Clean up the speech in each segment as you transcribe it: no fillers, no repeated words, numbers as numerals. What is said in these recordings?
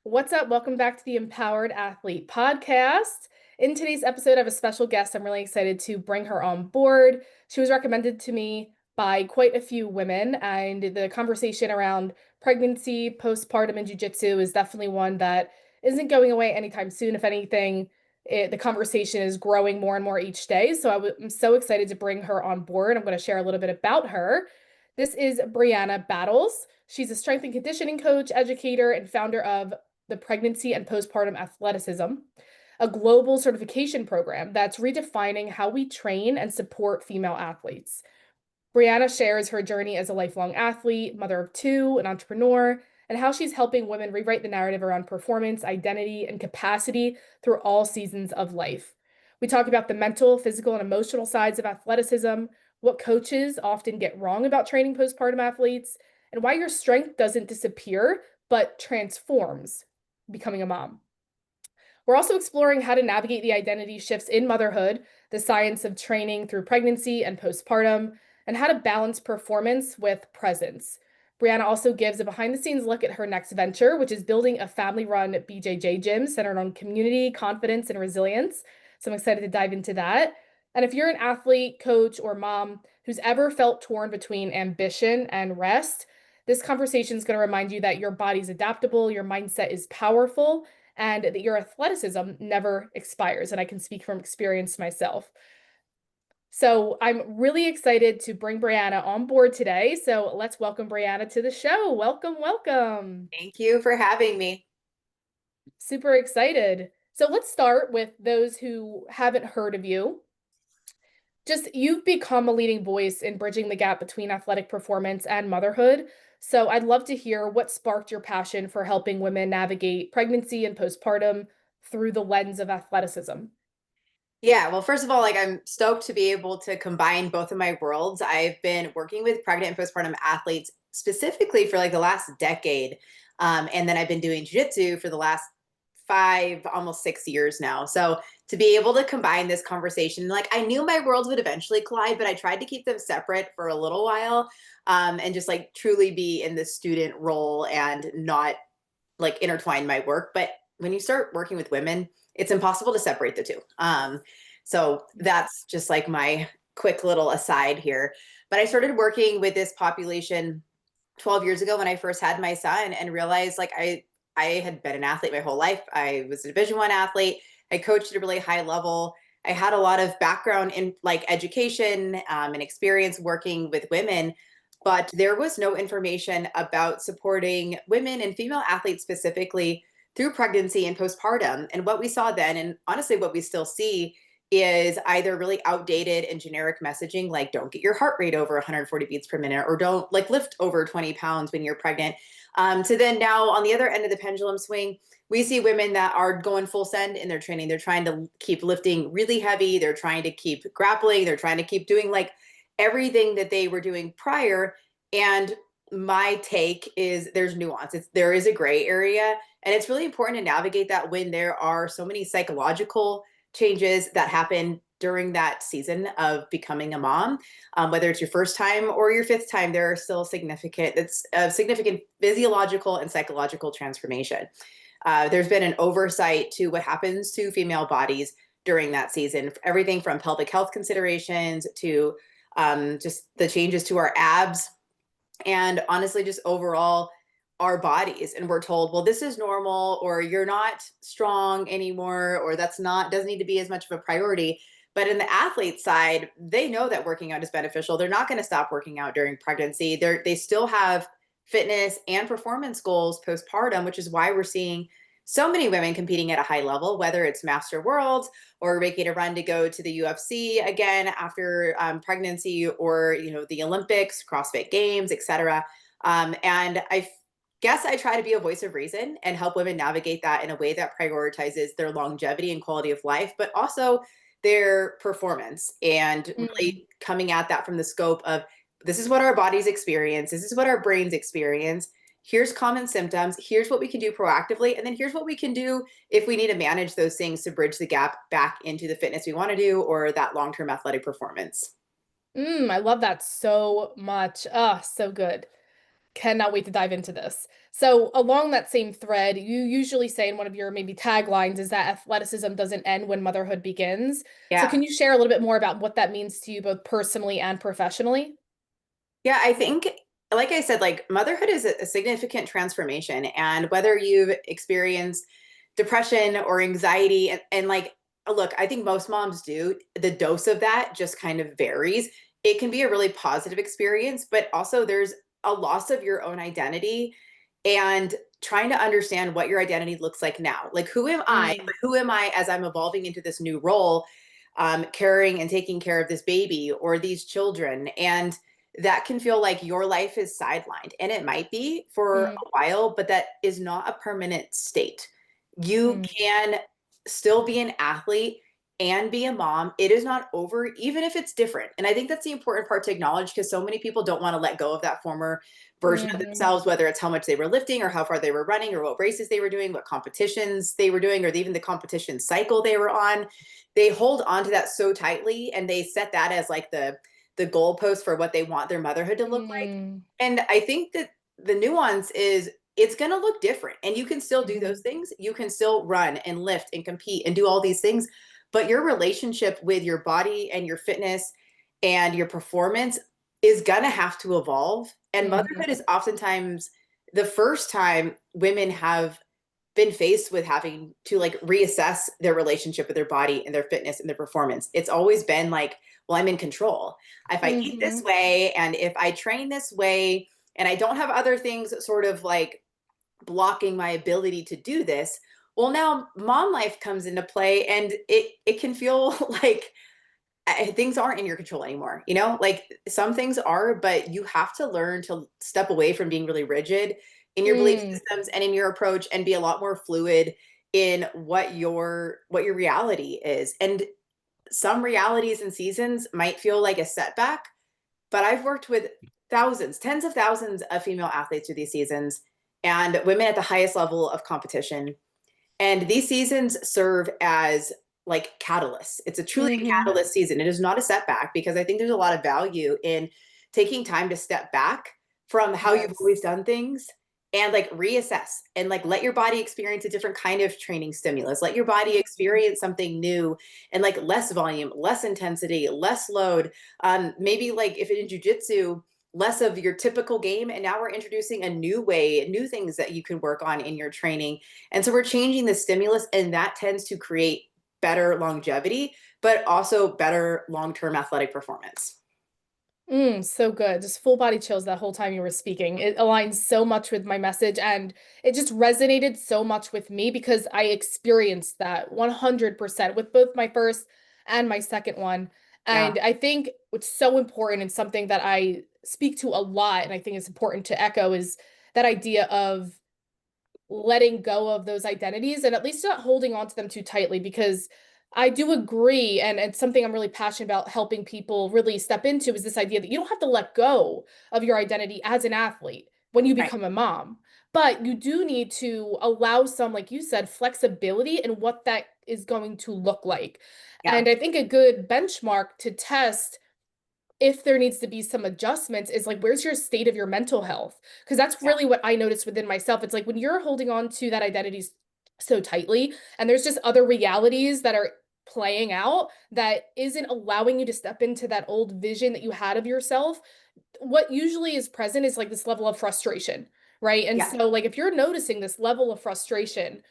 What's up? Welcome back to the Empowered Athlete podcast. In today's episode, I have a special guest. I'm really excited to bring her on board. She was recommended to me by quite a few women, and the conversation around pregnancy, postpartum, and jujitsu is definitely one that isn't going away anytime soon. If anything, the conversation is growing more and more each day. So I'm so excited to bring her on board. I'm going to share a little bit about her. This is Brianna Battles. She's a strength and conditioning coach, educator, and founder of the Pregnancy and Postpartum Athleticism, a global certification program that's redefining how we train and support female athletes. Brianna shares her journey as a lifelong athlete, mother of two, an entrepreneur, and how she's helping women rewrite the narrative around performance, identity, and capacity through all seasons of life. We talk about the mental, physical, and emotional sides of athleticism, what coaches often get wrong about training postpartum athletes, and why your strength doesn't disappear but transforms becoming a mom. We're also exploring how to navigate the identity shifts in motherhood, the science of training through pregnancy and postpartum, and how to balance performance with presence. Brianna also gives a behind the scenes look at her next venture, which is building a family run BJJ gym centered on community, confidence, and resilience. So I'm excited to dive into that. And if you're an athlete, coach, or mom who's ever felt torn between ambition and rest, this conversation is going to remind you that your body's adaptable, your mindset is powerful, and that your athleticism never expires. And I can speak from experience myself. So I'm really excited to bring Brianna on board today. So let's welcome Brianna to the show. Welcome, welcome. Thank you for having me. Super excited. So let's start with those who haven't heard of you. Just you've become a leading voice in bridging the gap between athletic performance and motherhood. So I'd love to hear what sparked your passion for helping women navigate pregnancy and postpartum through the lens of athleticism. Yeah, well, first of all, I'm stoked to be able to combine both of my worlds. I've been working with pregnant and postpartum athletes specifically for the last decade. And then I've been doing jiu-jitsu for the last 5, almost 6 years now. So to be able to combine this conversation, I knew my worlds would eventually collide, but I tried to keep them separate for a little while, and just truly be in the student role and not intertwine my work. But when you start working with women, it's impossible to separate the two. So that's just my quick little aside here. But I started working with this population 12 years ago when I first had my son, and realized I had been an athlete my whole life. I was a Division I athlete. I coached at a really high level. I had a lot of background in education, and experience working with women, but there was no information about supporting women and female athletes specifically through pregnancy and postpartum. And what we saw then, and honestly what we still see, is either really outdated and generic messaging, like don't get your heart rate over 140 beats per minute, or don't lift over 20 pounds when you're pregnant. To then now on the other end of the pendulum swing, we see women that are going full send in their training. They're trying to keep lifting really heavy. They're trying to keep grappling. They're trying to keep doing everything that they were doing prior. And my take is there's nuance. There is a gray area, and it's really important to navigate that when there are so many psychological changes that happen during that season of becoming a mom. Whether it's your first time or your fifth time, there are still significant physiological and psychological transformation. There's been an oversight to what happens to female bodies during that season, everything from pelvic health considerations to just the changes to our abs, and honestly just overall our bodies. And we're told, well, this is normal, or you're not strong anymore, or doesn't need to be as much of a priority. But in the athlete side, they know that working out is beneficial. They're not going to stop working out during pregnancy. They still have fitness and performance goals postpartum, which is why we're seeing so many women competing at a high level, whether it's Master Worlds or making a run to go to the UFC again after pregnancy, or the Olympics, CrossFit Games, etc. And I guess I try to be a voice of reason and help women navigate that in a way that prioritizes their longevity and quality of life, but also their performance, and Mm. really coming at that from the scope of this is what our bodies experience, this is what our brains experience. Here's common symptoms. Here's what we can do proactively. And then here's what we can do if we need to manage those things to bridge the gap back into the fitness we want to do, or that long term athletic performance. I love that so much. Ah, so good. Cannot wait to dive into this. So, along that same thread, you usually say in one of your maybe taglines is that athleticism doesn't end when motherhood begins. So, Yeah. can you share a little bit more about what that means to you, both personally and professionally? Yeah, I think, like I said, like motherhood is a significant transformation. And whether you've experienced depression or anxiety, and like, look, I think most moms do, the dose of that just kind of varies. It can be a really positive experience, but also there's a loss of your own identity and trying to understand what your identity looks like now. Like, who am I? Mm, But who am I as I'm evolving into this new role, caring and taking care of this baby or these children? And that can feel like your life is sidelined. And it might be for mm, a while, but that is not a permanent state. You mm, can still be an athlete and be a mom. It is not over, even if it's different. And I think that's the important part to acknowledge because so many people don't want to let go of that former version of mhm, themselves, whether it's how much they were lifting or how far they were running or what races they were doing, what competitions they were doing, or even the competition cycle they were on. They hold on to that so tightly and they set that as like the goalpost for what they want their motherhood to look like. mm, And I think that the nuance is it's going to look different and you can still do those mhm, things. You can still run and lift and compete and do all these things, but your relationship with your body and your fitness and your performance is going to have to evolve. And mhm, motherhood is oftentimes the first time women have been faced with having to like reassess their relationship with their body and their fitness and their performance. It's always been like, well, I'm in control. If I eat this mhm, way and if I train this way and I don't have other things sort of like blocking my ability to do this, well, now mom life comes into play and it can feel like things aren't in your control anymore. You know, like some things are, but you have to learn to step away from being really rigid in your belief mm, systems and in your approach and be a lot more fluid in what your reality is. And some realities and seasons might feel like a setback, but I've worked with thousands, tens of thousands of female athletes through these seasons and women at the highest level of competition. And these seasons serve as like catalysts. It's a truly mhm, catalyst season. It is not a setback because I think there's a lot of value in taking time to step back from how you've yes. always done things and like reassess and like let your body experience a different kind of training stimulus. Let your body Mhm, experience something new and like less volume, less intensity, less load. Maybe like if in jujitsu, less of your typical game. And now we're introducing a new way, new things that you can work on in your training. And so we're changing the stimulus, and that tends to create better longevity, but also better long term athletic performance. So good. Just full body chills that whole time you were speaking. It aligns so much with my message and it just resonated so much with me because I experienced that 100% with both my first and my second one. Yeah. And I think what's so important and something that I speak to a lot and I think is important to echo is that idea of letting go of those identities and at least not holding on to them too tightly because I do agree and something I'm really passionate about helping people really step into is this idea that you don't have to let go of your identity as an athlete when you Right. become a mom. But you do need to allow some, like you said, flexibility in what that is going to look like. Yeah. And I think a good benchmark to test if there needs to be some adjustments is like where's your state of your mental health, because that's Yeah. really what I noticed within myself. It's like when you're holding on to that identity so tightly and there's just other realities that are playing out that isn't allowing you to step into that old vision that you had of yourself, what usually is present is like this level of frustration, right? And Yeah. so like if you're noticing this level of frustration,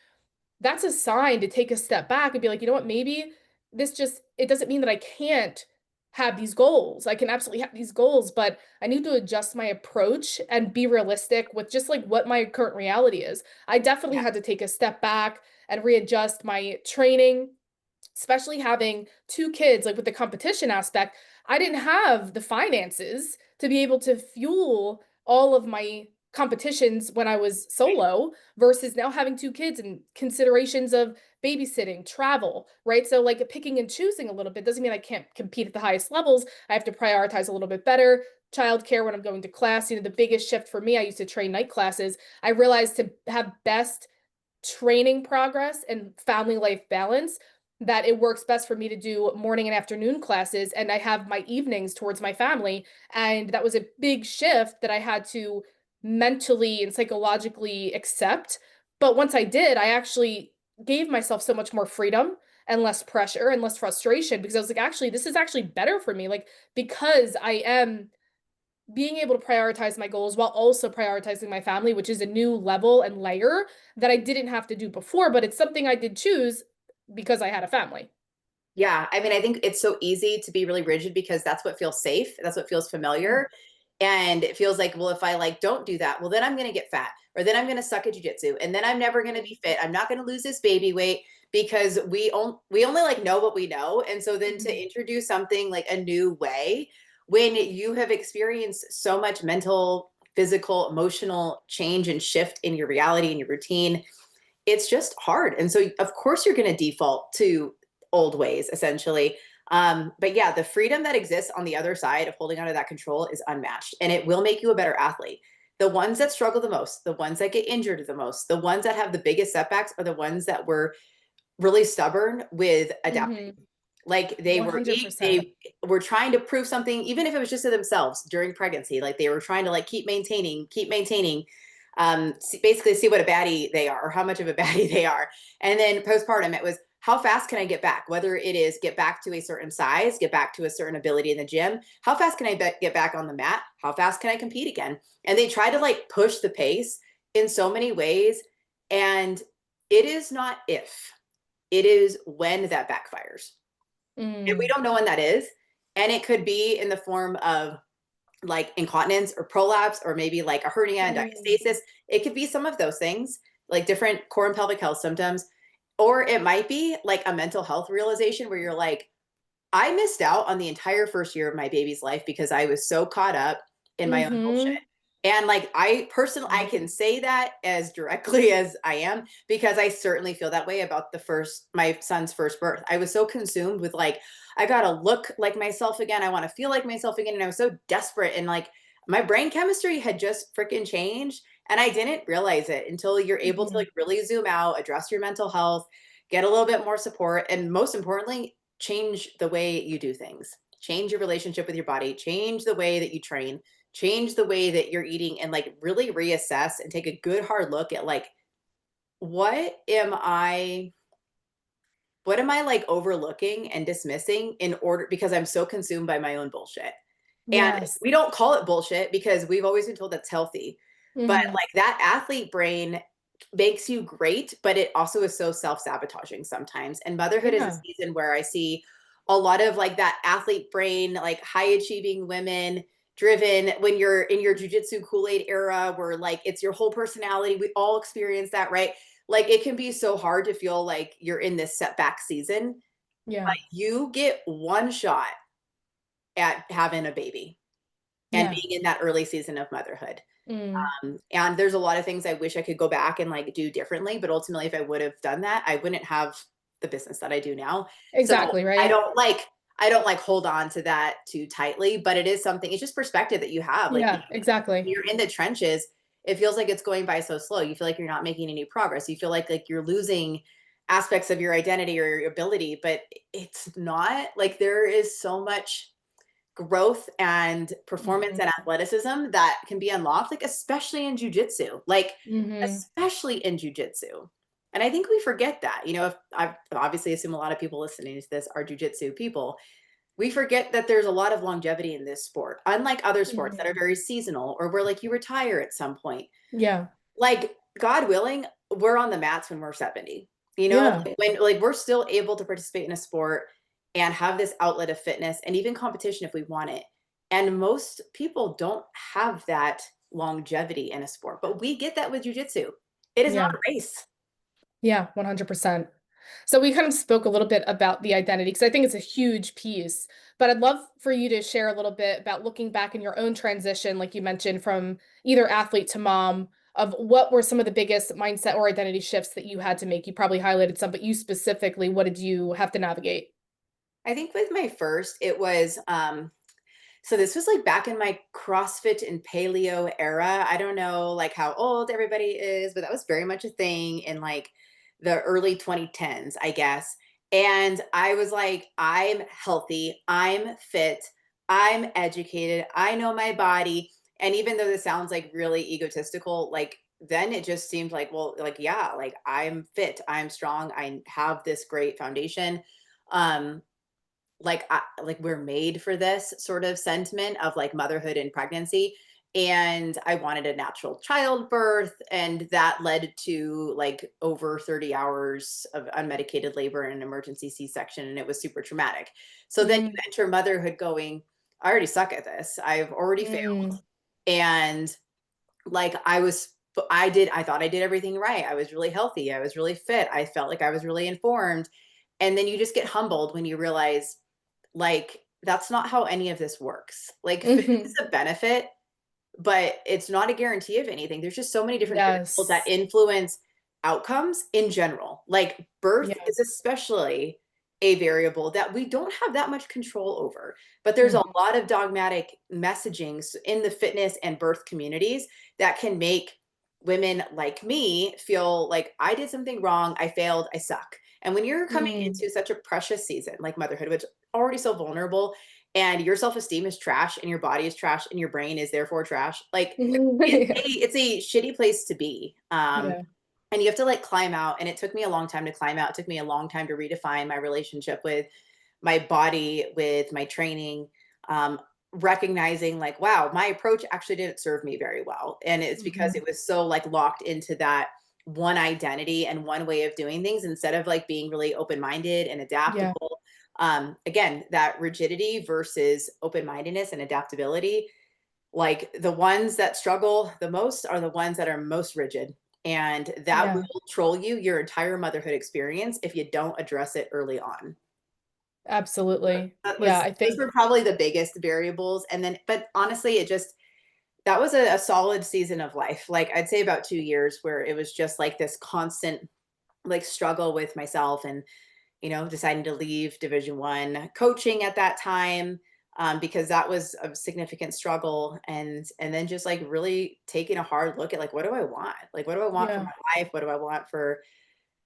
that's a sign to take a step back and be like, you know what, maybe this just, it doesn't mean that I can't have these goals. I can absolutely have these goals, but I need to adjust my approach and be realistic with just like what my current reality is. I definitely Yeah. had to take a step back and readjust my training, especially having two kids, like with the competition aspect. I didn't have the finances to be able to fuel all of my competitions when I was Right. solo versus now having two kids and considerations of babysitting, travel, right? So, like picking and choosing a little bit doesn't mean I can't compete at the highest levels. I have to prioritize a little bit better. Childcare when I'm going to class, the biggest shift for me, I used to train night classes. I realized to have best training progress and family life balance that it works best for me to do morning and afternoon classes and I have my evenings towards my family, and that was a big shift that I had to mentally and psychologically accept. But once I did, I actually gave myself so much more freedom and less pressure and less frustration because I was like, actually, this is actually better for me. Like, because I am being able to prioritize my goals while also prioritizing my family, which is a new level and layer that I didn't have to do before, but it's something I did choose because I had a family. Yeah, I mean, I think it's so easy to be really rigid because that's what feels safe. That's what feels Yeah. familiar. And it feels like, well, if I like don't do that, well, then I'm going to get fat, or then I'm going to suck at jujitsu, and then I'm never going to be fit. I'm not going to lose this baby weight because we only like know what we know. And so then to Mhm. introduce something like a new way when you have experienced so much mental, physical, emotional change and shift in your reality and your routine, it's just hard. And so, of course, you're going to default to old ways, essentially. But yeah, the freedom that exists on the other side of holding onto that control is unmatched, and it will make you a better athlete. The ones that struggle the most, the ones that get injured the most, the ones that have the biggest setbacks are the ones that were really stubborn with adapting. Mhm. Like they 100%. were trying to prove something, even if it was just to themselves during pregnancy. Like they were trying to like keep maintaining, basically see what a baddie they are or how much of a baddie they are. And then postpartum, it was how fast can I get back? Whether it is get back to a certain size, get back to a certain ability in the gym, how fast can I get back on the mat? How fast can I compete again? And they try to like push the pace in so many ways. And it is not if, it is when that backfires. And we Mm. don't know when that is. And it could be in the form of like incontinence or prolapse, or maybe like a hernia and Mm. diastasis. It could be some of those things, like different core and pelvic health symptoms. Or it might be like a mental health realization where you're like, I missed out on the entire first year of my baby's life because I was so caught up in my own bullshit. Mhm. And like I personally, I Mm. can say that as directly as I am because I certainly feel that way about my son's first birth. I was so consumed with like, I gotta look like myself again. I want to feel like myself again. And I was so desperate. And like my brain chemistry had just freaking changed. And I didn't realize it until you're able to Mhm. like really zoom out, address your mental health, get a little bit more support, and most importantly, change the way you do things. Change your relationship with your body, change the way that you train, change the way that you're eating, and like really reassess and take a good hard look at like what am I what am I like overlooking and dismissing in order because I'm so consumed by my own bullshit. And Yes. we don't call it bullshit because we've always been told that's healthy. But Mhm. like that athlete brain makes you great, but it also is so self-sabotaging sometimes. And motherhood is a Yeah. season where I see a lot of like that athlete brain, like high achieving women driven when you're in your jujitsu Kool-Aid era where like it's your whole personality. We all experience that, right? Like it can be so hard to feel like you're in this setback season, but Yeah. you get one shot at having a baby and Yeah. being in that early season of motherhood. Mm. And there's a lot of things I wish I could go back and like do differently, but ultimately, if I would have done that, I wouldn't have the business that I do now. So Exactly, I right? don't like I don't like hold on to that too tightly, but it is something. It's just perspective that you have. Like Yeah, when exactly. you're in the trenches, it feels like it's going by so slow. You feel like you're not making any progress. You feel like you're losing aspects of your identity or your ability, but it's not. Like there is so much growth and performance Mhm. and athleticism that can be unlocked, like especially in jujitsu, like Mhm. especially in jujitsu. And I think we forget that. You know, if I obviously assume a lot of people listening to this are jujitsu people, we forget that there's a lot of longevity in this sport, unlike other sports that Mhm. are very seasonal or where like you retire at some point. Yeah. Like God willing, we're on the mats when we're 70. You know, Yeah. like, when like we're still able to participate in a sport and have this outlet of fitness and even competition if we want it. And most people don't have that longevity in a sport, but we get that with jujitsu. It is not Yeah. a race. Yeah, 100%. So we kind of spoke a little bit about the identity because I think it's a huge piece, but I'd love for you to share a little bit about looking back in your own transition, like you mentioned, from either athlete to mom, of what were some of the biggest mindset or identity shifts that you had to make. You probably highlighted some, but you specifically, what did you have to navigate? I think with my first, it was so this was like back in my CrossFit and paleo era. I don't know like how old everybody is, but that was very much a thing in like the early 2010s, I guess. And I was like, I'm healthy, I'm fit, I'm educated, I know my body. And even though this sounds like really egotistical, like then it just seemed like, well, like, yeah, like I'm fit, I'm strong, I have this great foundation. Um, like we're made for this sort of sentiment of like motherhood and pregnancy. And I wanted a natural childbirth, and that led to like over 30 hours of unmedicated labor and an emergency C-section, and it was super traumatic. So then you Mm, enter motherhood going, I already suck at this, I've already failed. mm, And like I thought I did everything right, I was really healthy, I was really fit, I felt like I was really informed. And then you just get humbled when you realize, like, that's not how any of this works. Like, fitness is mhm. a benefit, but it's not a guarantee of anything. There's just so many different variables that Yes. influence outcomes in general. Like, birth Yeah. is especially a variable that we don't have that much control over. But there's a Mhm. lot of dogmatic messagings in the fitness and birth communities that can make women like me feel like I did something wrong, I failed, I suck. And when you're coming Mm. into such a precious season like motherhood, which already so vulnerable, and your self-esteem is trash and your body is trash and your brain is therefore trash, like Yeah. it's a shitty place to be. Yeah. And you have to like climb out, and it took me a long time to climb out. It took me a long time to redefine my relationship with my body, with my training, um, recognizing like, wow, my approach actually didn't serve me very well. And it's because Mhm. it was so like locked into that one identity and one way of doing things instead of like being really open-minded and Yeah. adaptable. Again, that rigidity versus open-mindedness and adaptability, like the ones that struggle the most are the ones that are most rigid. And that will Yeah. troll you your entire motherhood experience if you don't address it early on. Absolutely. That Yeah, was I Those think were probably the biggest variables. And then, but honestly, it just that was a solid season of life. Like I'd say about 2 years where it was just like this constant like struggle with myself, and deciding to leave Division 1 coaching at that time, because that was a significant struggle. And then just like really taking a hard look at like, what do I want? Like, what do I want for yeah. my life? What do I want for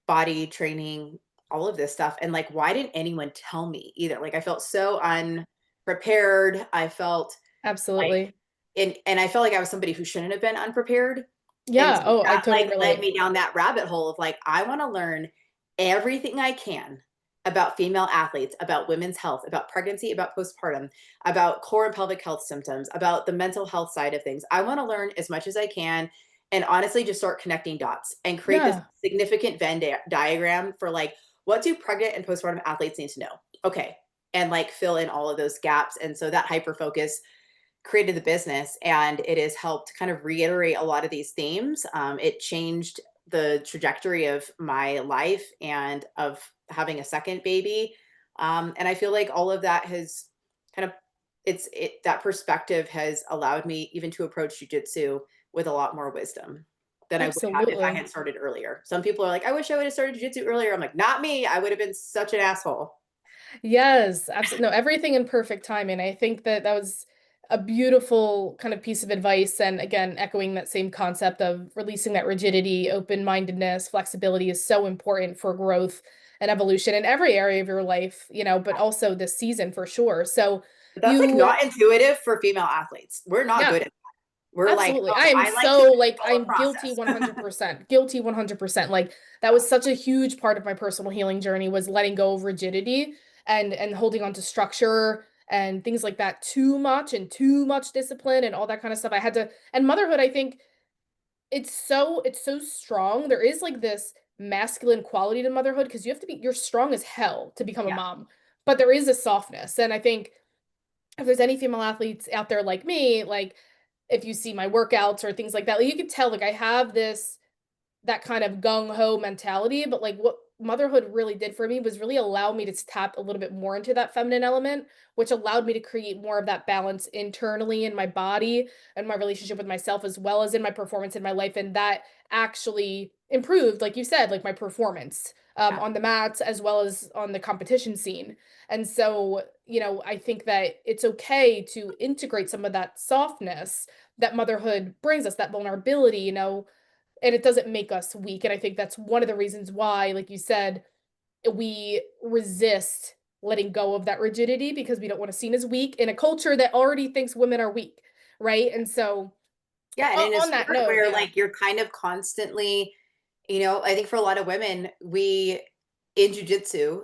body training, all of this stuff? And like, why didn't anyone tell me either? Like, I felt so unprepared. I felt like, Absolutely. and I felt like I was somebody who shouldn't have been unprepared. And Yeah. so Oh, I that totally like led relate. me down that rabbit hole of like, I want to learn everything I can about female athletes, about women's health, about pregnancy, about postpartum, about core and pelvic health symptoms, about the mental health side of things. I want to learn as much as I can, and honestly just start connecting dots and create this Yeah. significant diagram for like, what do pregnant and postpartum athletes need to know? Okay. And like fill in all of those gaps. And so that hyper focus created the business, and it has helped kind of reiterate a lot of these themes. It changed the trajectory of my life and of having a second baby. And I feel like all of that has kind of that perspective has allowed me even to approach jujitsu with a lot more wisdom than I would have if I Absolutely. had started earlier. Some people are like, I wish I would have started jujitsu earlier. I'm like, not me. I would have been such an asshole. Yes, absolutely. No, everything in perfect timing. I think that that was a beautiful kind of piece of advice. And again, echoing that same concept of releasing that rigidity, open-mindedness, flexibility is so important for growth and evolution in every area of your life, but also this season for sure. So But that's like you, not intuitive for female athletes. We're not yeah, good at We're like, absolutely. I "Oh, am I like to so like follow a I'm guilty process." 100%. Guilty 100%. Like that was such a huge part of my personal healing journey was letting go of rigidity and holding on to structure and things like that too much discipline and all that kind of stuff. I had to and motherhood, I think it's so strong. There is like this masculine quality to motherhood because you're strong as hell to become a Yeah, mom. But there is a softness. And I think if there's any female athletes out there like me, like if you see my workouts or things like that, like you can tell like I have this that kind of gung ho mentality, but like what motherhood really did for me was really allow me to tap a little bit more into that feminine element, which allowed me to create more of that balance internally in my body and my relationship with myself, as well as in my performance in my life. And that actually improved, like you said, like my performance yeah. on the mats as well as on the competition scene. And so, I think that it's okay to integrate some of that softness that motherhood brings us, that vulnerability, and it doesn't make us weak. And I think that's one of the reasons why, like you said, we resist letting go of that rigidity because we don't want to be seen as weak in a culture that already thinks women are weak, right? And so Yeah, and in a On that sport note, where yeah. like you're kind of constantly, I think for a lot of women, we in jujitsu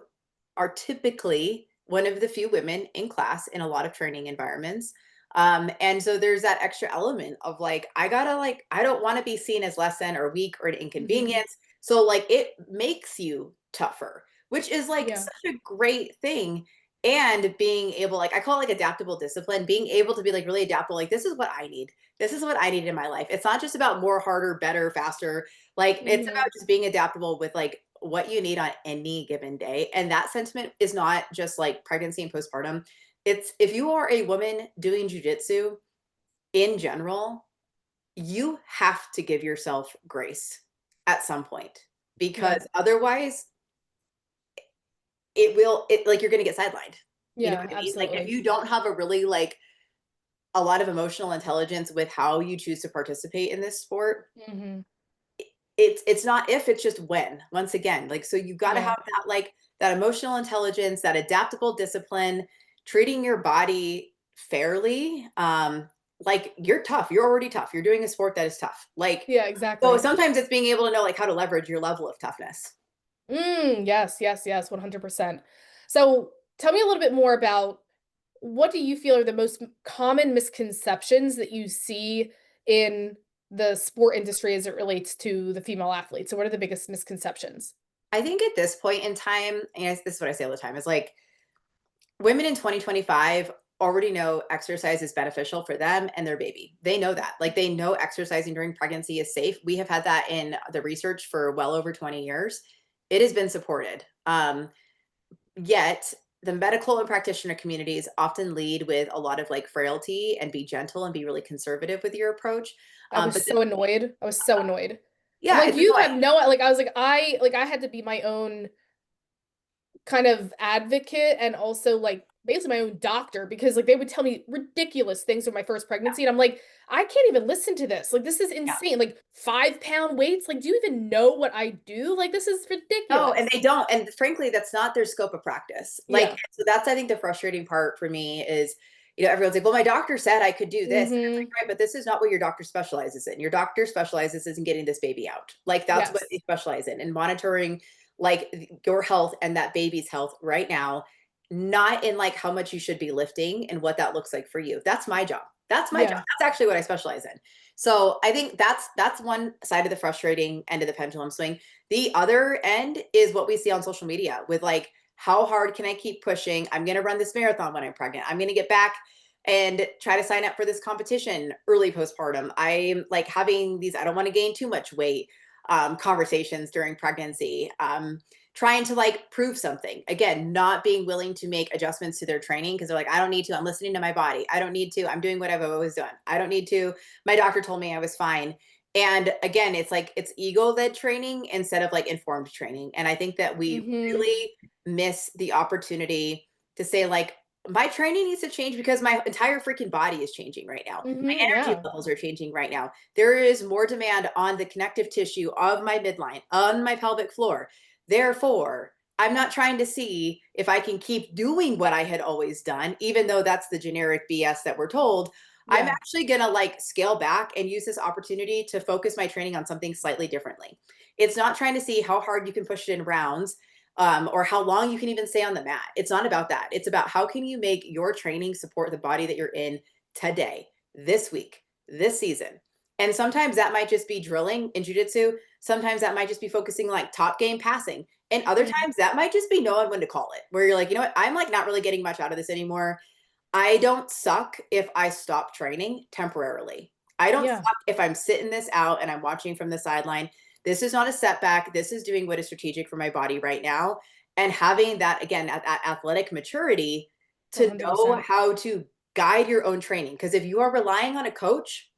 are typically one of the few women in class in a lot of training environments. And so there's that extra element of like, I gotta like, I don't want to be seen as less than or weak or an Hmm. inconvenience. So like it makes you tougher, which is like Yeah. such a great thing. And being able, like I call it like adaptable discipline, being able to be like really adaptable, like this is what I need. This is what I need in my life. It's not just about more, harder, better, faster. Like it's Hmm. about just being adaptable with like what you need on any given day. And that sentiment is not just like pregnancy and postpartum. It's if you are a woman doing jujitsu in general, you have to give yourself grace at some point Yeah. because otherwise it like you're going to get sidelined. You know Yeah, what I mean? Like if absolutely. you don't have a really like a lot of emotional intelligence with how you choose to participate in this sport, Hmm. it's not if, it's just when. Once again, like so you got to Yeah. have that like that emotional intelligence, that adaptable discipline, treating your body fairly. Like you're tough, you're already tough, you're doing a sport that is tough, like Yeah, so exactly. sometimes it's being able to know like how to leverage your level of toughness. Yes, yes, yes, 100%. So tell me a little bit more about what do you feel are the most common misconceptions that you see in the sport industry as it relates to the female athlete? So what are the biggest misconceptions? I think at this point in time, and this is what I say all the time, is like women in 2025 already know exercise is beneficial for them and their baby. They know that. Like they know exercising during pregnancy is safe. We have had that in the research for well over 20 years. It has been supported. Yet the medical and practitioner communities often lead with a lot of like frailty and be gentle and be really conservative with your approach. I was But so annoyed. I was so annoyed. I'm yeah, like, it's you annoying. have no, like, I was like, I had to be my own kind of advocate and also like basically my own doctor because like they would tell me ridiculous things with my first Yeah, pregnancy and I'm like I can't even listen to this, like this is yeah. insane, like 5 pound weights, like do you even know what I do, like this is No, and ridiculous. they don't. And frankly, that's not their scope of practice. Like, Yeah. so that's, I think, the frustrating part for me is, everyone's like, well, my doctor said I could do this. And it's like, Mm-hmm. right, but this is not what your doctor specializes in. Your doctor specializes in getting this baby out. Like, that's what they Yes. specialize in and monitoring like your health and that baby's health right now, not in like how much you should be lifting and what that looks like for you. That's my job. That's my job. Yeah. That's actually what I specialize in. So I think that's one side of the frustrating end of the pendulum swing. The other end is what we see on social media with like, how hard can I keep pushing? I'm going to run this marathon when I'm pregnant. I'm going to get back and try to sign up for this competition early postpartum. I'm like having these, I don't want to gain too much weight conversations during pregnancy. Trying to like prove something. Again, not being willing to make adjustments to their training because they're like, I don't need to. I'm listening to my body. I don't need to. I'm doing what I've always done. I don't need to. My doctor told me I was fine. And again, it's like it's ego led training instead of like informed training. And I think that we Mm-hmm. really miss the opportunity to say, like, my training needs to change because my entire freaking body is changing right now. My Mm-hmm. energy Yeah. levels are changing right now. There is more demand on the connective tissue of my midline, on my pelvic floor. Therefore, I'm not trying to see if I can keep doing what I had always done, even though that's the generic BS that we're told. I'm Yeah. actually going to like scale back and use this opportunity to focus my training on something slightly differently. It's not trying to see how hard you can push it in rounds or how long you can even stay on the mat. It's not about that. It's about how can you make your training support the body that you're in today, this week, this season. And sometimes that might just be drilling in jujitsu. Sometimes that might just be focusing like top game passing. And other Mm-hmm. times that might just be knowing when to call it, where you're like, you know what, I'm like not really getting much out of this anymore. I don't suck if I stop training temporarily. I don't Yeah. suck if I'm sitting this out and I'm watching from the sideline. This is not a setback. This is doing what is strategic for my body right now. And having that, again, at athletic maturity to know 100%. how to guide your own training. Because if you are relying on a coach,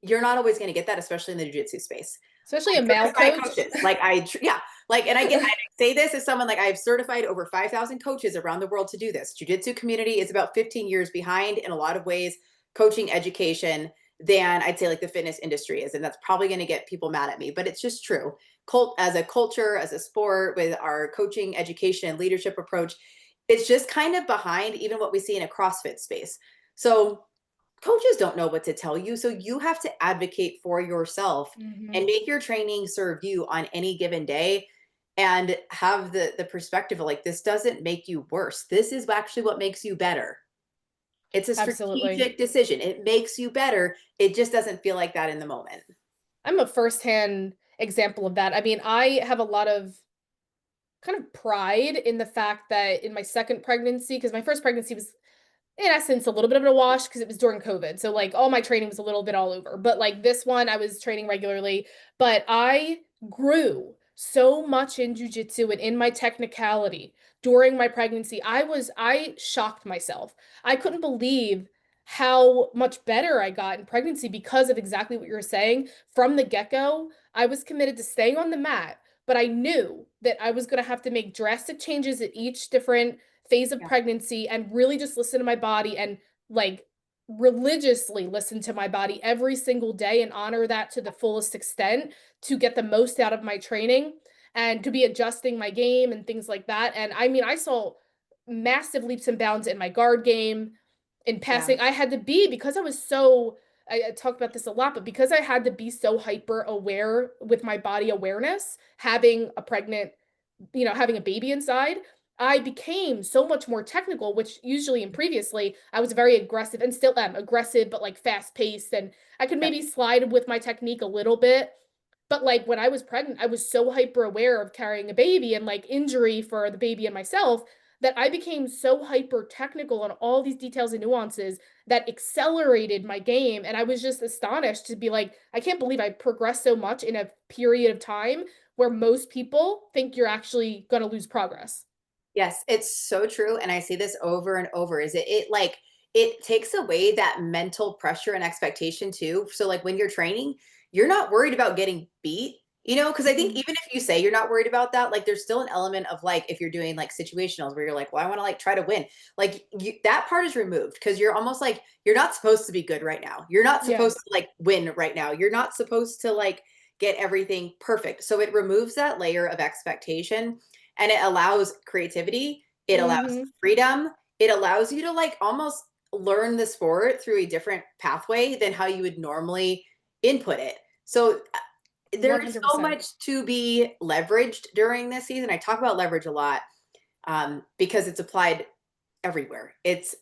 you're not always going to get that, especially in the jiu-jitsu space. Especially a male Certified coach. coaches, like yeah, like, and I say this as someone like I have certified over 5,000 coaches around the world to do this. Jiu-jitsu community is about 15 years behind in a lot of ways, coaching education than I'd say like the fitness industry is, and that's probably going to get people mad at me, but it's just true. Cult as a culture, as a sport, with our coaching, education, and leadership approach, it's just kind of behind even what we see in a CrossFit space. So coaches don't know what to tell you. So you have to advocate for yourself and Hmm. make your training serve you on any given day, and have the perspective of like, this doesn't make you worse. This is actually what makes you better. It's a Absolutely. strategic decision. It makes you better. It just doesn't feel like that in the moment. I'm a firsthand example of that. I mean, I have a lot of kind of pride in the fact that in my second pregnancy, because my first pregnancy was in essence a little bit of a wash because it was during COVID. So like all my training was a little bit all over. But like this one, I was training regularly, but I grew so much in jujitsu and in my technicality during my pregnancy. I shocked myself. I couldn't believe how much better I got in pregnancy because of exactly what you were saying. From the get-go, I was committed to staying on the mat, but I knew that I was going to have to make drastic changes at each different phase of Yeah. pregnancy and really just listen to my body and like religiously listen to my body every single day and honor that to the fullest extent to get the most out of my training and to be adjusting my game and things like that. And I mean, I saw massive leaps and bounds in my guard game, in Yeah. passing. I had to be because I was so I talk about this a lot, but because I had to be so hyper aware with my body awareness, having a pregnant, having a baby inside, I became so much more technical, which usually and previously I was very aggressive and still am aggressive, but like fast paced. And I could Yep. maybe slide with my technique a little bit. But like when I was pregnant, I was so hyper aware of carrying a baby and like injury for the baby and myself that I became so hyper technical on all these details and nuances that accelerated my game. And I was just astonished to be like, I can't believe I progressed so much in a period of time where most people think you're actually going to lose progress. Yes, it's so true, and I see this over and over. Is it like it takes away that mental pressure and expectation too. So like when you're training, you're not worried about getting beat, because I think Mhm. even if you say you're not worried about that, like there's still an element of like if you're doing like situationals where you're like, well, I want to like try to win. Like that part is removed because you're almost like you're not supposed to be good right now. You're not Yeah. supposed to like win right now. You're not supposed to like get everything perfect. So it removes that layer of expectation, and it allows creativity, it allows Hmm. freedom, it allows you to like almost learn the sport through a different pathway than how you would normally input it. So there is so 100%. much to be leveraged during this season. I talk about leverage a lot, because it's applied everywhere. It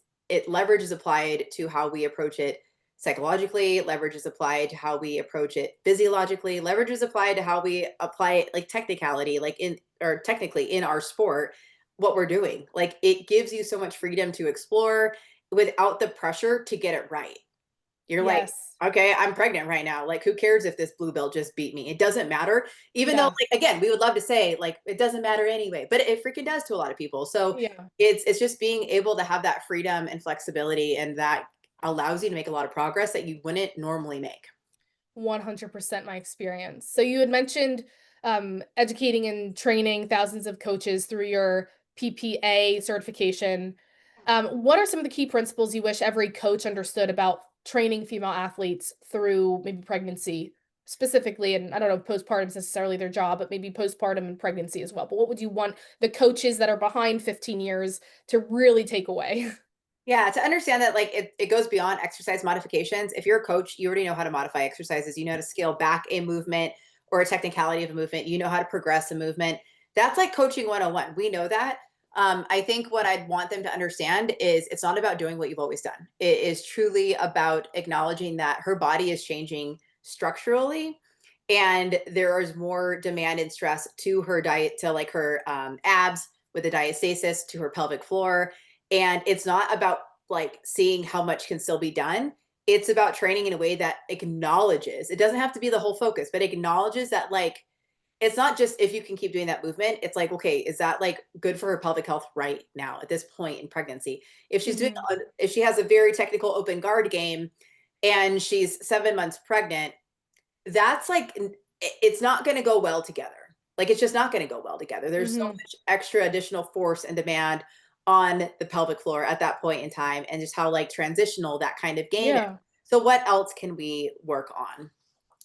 leverage is applied to how we approach it psychologically. Leverage is applied to how we approach it physiologically. Leverage is applied to how we apply it like technicality, like in or technically in our sport, what we're doing. Like it gives you so much freedom to explore without the pressure to get it right. You're like, Yes. okay, I'm pregnant right now. Like, who cares if this blue belt just beat me? It doesn't matter. Even though, Yeah. like, again, we would love to say, like, it doesn't matter anyway, but it freaking does to a lot of people. So Yeah. it's just being able to have that freedom and flexibility, and that allows you to make a lot of progress that you wouldn't normally make. 100% my experience. So you had mentioned educating and training thousands of coaches through your PPA certification. What are some of the key principles you wish every coach understood about training female athletes through maybe pregnancy specifically? And I don't know if postpartum is necessarily their job, but maybe postpartum and pregnancy as well. But what would you want the coaches that are behind 15 years to really take away? Yeah, to understand that like it goes beyond exercise modifications. If you're a coach, you already know how to modify exercises. You know how to scale back a movement or a technicality of a movement. You know how to progress a movement. That's like coaching 101. We know that. I think what I'd want them to understand is it's not about doing what you've always done. It is truly about acknowledging that her body is changing structurally, and there is more demand and stress to her diet, to like her abs with the diastasis, to her pelvic floor. And it's not about like seeing how much can still be done. It's about training in a way that acknowledges, it doesn't have to be the whole focus, but acknowledges that like it's not just if you can keep doing that movement. It's like, okay, is that like good for her pelvic health right now at this point in pregnancy? If she's doing, Hmm. if she has a very technical open guard game and she's 7 months pregnant, that's like it's not going to go well together. Like it's just not going to go well together. There's so Hmm. much extra additional force and demand on the pelvic floor at that point in time, and just how like transitional that kind of game is. Yeah. So what else can we work on?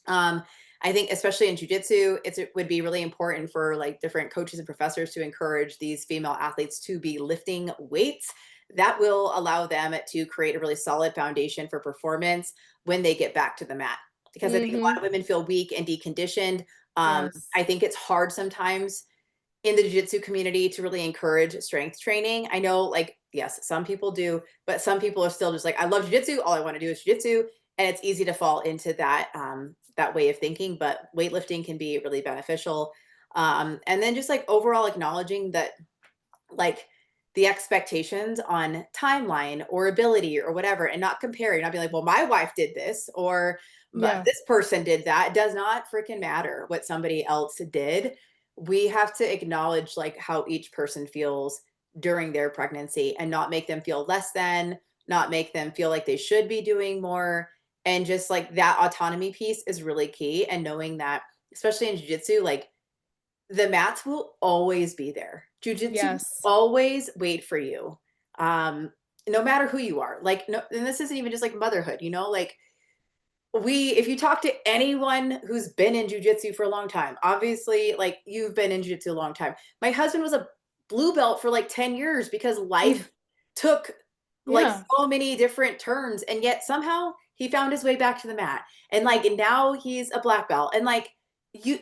Um, I think especially in jujitsu, it would be really important for like different coaches and professors to encourage these female athletes to be lifting weights that will allow them to create a really solid foundation for performance when they get back to the mat. Because I think a lot of Mm-hmm. women feel weak and deconditioned. Yes. I think it's hard sometimes in the jiu-jitsu community to really encourage strength training. I know, like, yes, some people do, but some people are still just like, I love jiu-jitsu. All I want to do is jiu-jitsu. And it's easy to fall into that way of thinking, but weightlifting can be really beneficial. And then just like overall acknowledging that, like, the expectations on timeline or ability or whatever, and not comparing, not being like, well, my wife did this or Yeah. this person did that. It does not freaking matter what somebody else did. We have to acknowledge like how each person feels during their pregnancy and not make them feel less than, not make them feel like they should be doing more. And just like that autonomy piece is really key. And knowing that, especially in jiu-jitsu, like the mats will always be there. Jujitsu will Yes. always wait for you. Um, no matter who you are. Like, no, and this isn't even just like motherhood, like if you talk to anyone who's been in jujitsu for a long time, obviously, like you've been in jujitsu a long time. My husband was a blue belt for like 10 years because life took like Yeah. so many different turns, and yet somehow he found his way back to the mat. And like, and now he's a black belt. And like,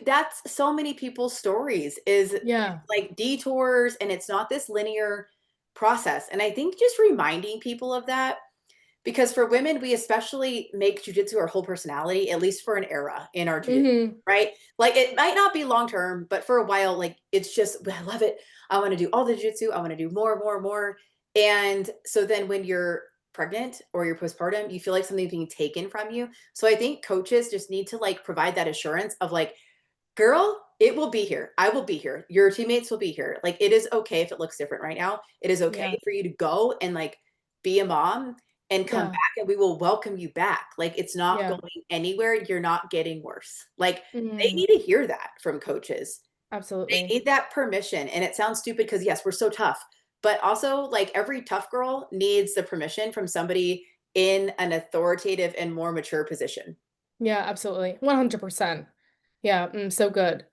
that's so many people's stories is Yeah. like detours, and it's not this linear process. And I think just reminding people of that, because for women, we especially make jujitsu our whole personality, at least for an era in our jujitsu, Mm-hmm. right? Like it might not be long term, but for a while, like it's just, I love it. I want to do all the jujitsu. I want to do more, more, more. And so then when you're pregnant or you're postpartum, you feel like something's being taken from you. So I think coaches just need to like provide that assurance of like, girl, it will be here. I will be here. Your teammates will be here. Like it is okay if it looks different right now. It is okay Yeah. for you to go and like be a mom and come Yeah. back, and we will welcome you back. Like it's not Yeah. going anywhere. You're not getting worse. Like they Mm, need to hear that from coaches. They absolutely. need that permission. And it sounds stupid because yes, we're so tough. But also like every tough girl needs the permission from somebody in an authoritative and more mature position. Yeah, absolutely. 100%. Yeah, so good.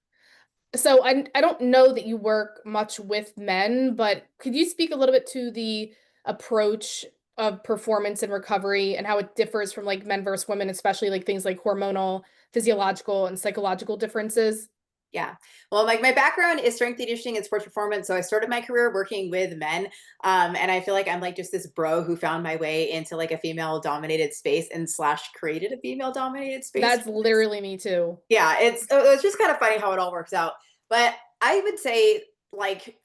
So I don't know that you work much with men, but could you speak a little bit to the approach of performance and recovery and how it differs from like men versus women, especially like things like hormonal, physiological, and psychological differences? Yeah. Well, like my background is strength and conditioning and sports performance. So I started my career working with men. And I feel like I'm like just this bro who found my way into like a female dominated space and slash created a female dominated space. That's literally me too. Yeah. It's just kind of funny how it all works out. But I would say like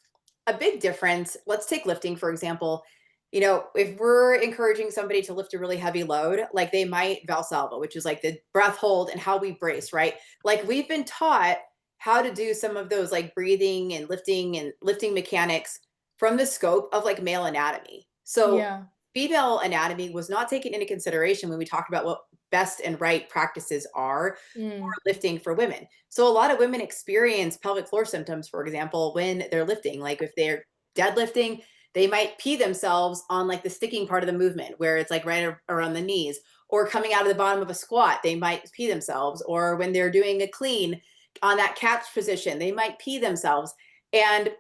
a big difference. Let's take lifting, for example. If we're encouraging somebody to lift a really heavy load, like they might Valsalva, which is like the breath hold and how we brace, right? Like we've been taught how to do some of those like breathing and lifting mechanics from the scope of like male anatomy. So Yeah. female anatomy was not taken into consideration when we talked about what best and right practices are Mm, lifting for women. So a lot of women experience pelvic floor symptoms, for example, when they're lifting. Like if they're deadlifting, they might pee themselves on like the sticking part of the movement where it's like right around the knees, or coming out of the bottom of a squat, they might pee themselves, or when they're doing a clean on that catch position, they might pee themselves. And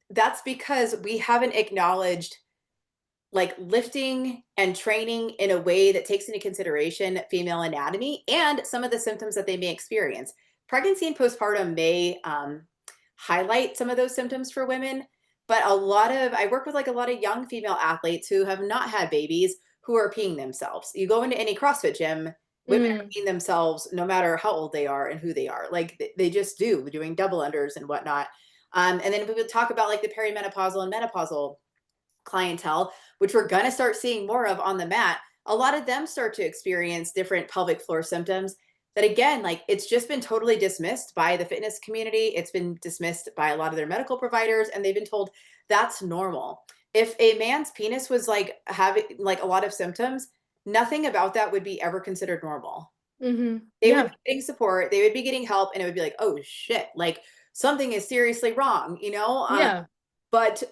that's because we haven't acknowledged like lifting and training in a way that takes into consideration female anatomy and some of the symptoms that they may experience. Pregnancy and postpartum may highlight some of those symptoms for women, but I work with like a lot of young female athletes who have not had babies who are peeing themselves. You go into any CrossFit gym, women are mm, peeing themselves no matter how old they are and who they are. Like they just do, doing double unders and whatnot. And then we would talk about like the perimenopausal and menopausal clientele, which we're going to start seeing more of on the mat. A lot of them start to experience different pelvic floor symptoms that, again, like it's just been totally dismissed by the fitness community. It's been dismissed by a lot of their medical providers, and they've been told that's normal. If a man's penis was like having like a lot of symptoms, nothing about that would be ever considered normal. mm-hmm. They would Yeah. be getting support, they would be getting help, and it would be like, oh shit, like something is seriously wrong. Yeah. But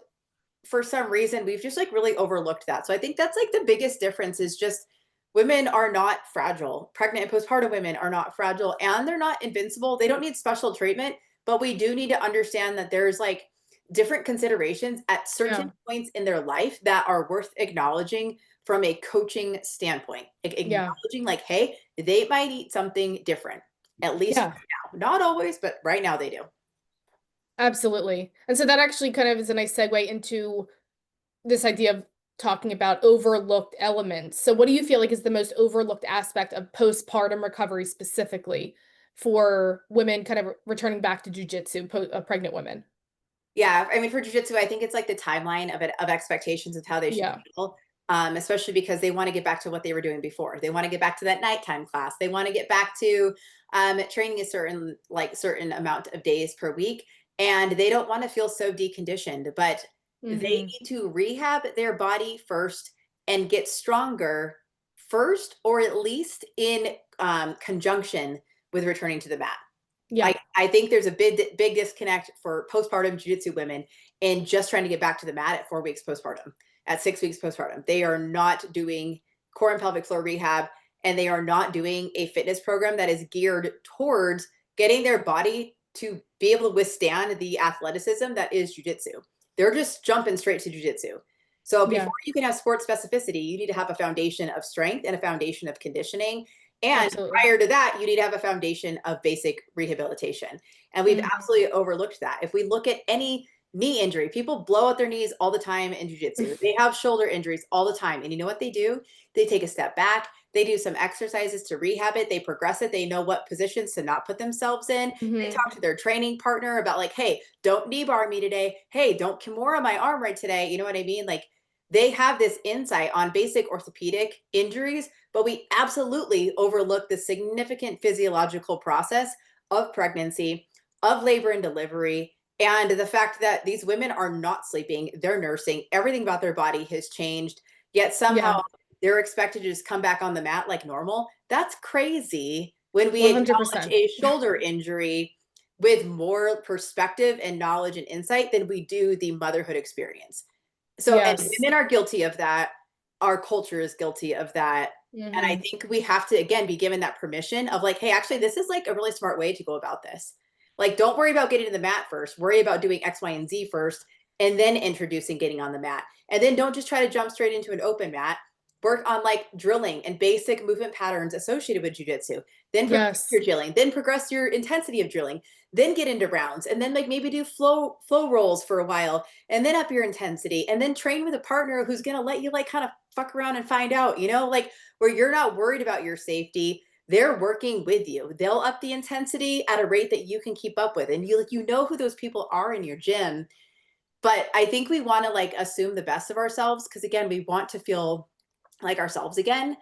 for some reason we've just like really overlooked that. So I think that's like the biggest difference is just women are not fragile. Pregnant and postpartum women are not fragile, and they're not invincible. They don't need special treatment, but we do need to understand that there's like different considerations at certain Yeah. points in their life that are worth acknowledging from a coaching standpoint. Yeah. Acknowledging, like, hey, they might eat something different, at least Yeah. right now. Not always, but right now they do. Absolutely. And so that actually kind of is a nice segue into this idea of talking about overlooked elements. So what do you feel like is the most overlooked aspect of postpartum recovery specifically for women kind of returning back to jujitsu, pregnant women? Yeah, I mean, for jujitsu, I think it's like the timeline of it of expectations of how they should Yeah. feel, especially because they want to get back to what they were doing before. They want to get back to that nighttime class. They want to get back to training a certain amount of days per week, and they don't want to feel so deconditioned. But they Hmm. need to rehab their body first and get stronger first, or at least in conjunction with returning to the mat. Yeah. I think there's a big disconnect for postpartum jiu-jitsu women in just trying to get back to the mat at 4 weeks postpartum, at 6 weeks postpartum. They are not doing core and pelvic floor rehab, and they are not doing a fitness program that is geared towards getting their body to be able to withstand the athleticism that is jiu-jitsu. They're just jumping straight to jiu-jitsu. So Yeah. before you can have sports specificity, you need to have a foundation of strength and a foundation of conditioning, and Absolutely. prior to that, you need to have a foundation of basic rehabilitation. And we've Hmm. absolutely overlooked that. If we look at any knee injury, people blow out their knees all the time in jujitsu. They have shoulder injuries all the time. And you know what they do? They take a step back. They do some exercises to rehab it. They progress it. They know what positions to not put themselves in. They Hmm. talk to their training partner about, like, hey, don't knee bar me today. Hey, don't Kimura my arm right today. You know what I mean? Like, they have this insight on basic orthopedic injuries, but we absolutely overlook the significant physiological process of pregnancy, of labor and delivery, and the fact that these women are not sleeping, they're nursing, everything about their body has changed, yet somehow Yeah. they're expected to just come back on the mat like normal. That's crazy when we acknowledge 100%. a shoulder injury with more perspective and knowledge and insight than we do the motherhood experience. So, and Yes. women are guilty of that. Our culture is guilty of that. And I Hmm. think we have to, again, be given that permission of, like, hey, actually, this is like a really smart way to go about this. Like, don't worry about getting to the mat first. Worry about doing X, Y, and Z first, and then introducing getting on the mat. And then don't just try to jump straight into an open mat. Work on like drilling and basic movement patterns associated with jujitsu. Then progress Yes. your drilling. Then progress your intensity of drilling. Then get into rounds, and then like maybe do flow rolls for a while, and then up your intensity, and then train with a partner who's going to let you like kind of fuck around and find out, like where you're not worried about your safety. They're working with you. They'll up the intensity at a rate that you can keep up with, and you know who those people are in your gym. But I think we want to like assume the best of ourselves, because again, we want to feel like ourselves again.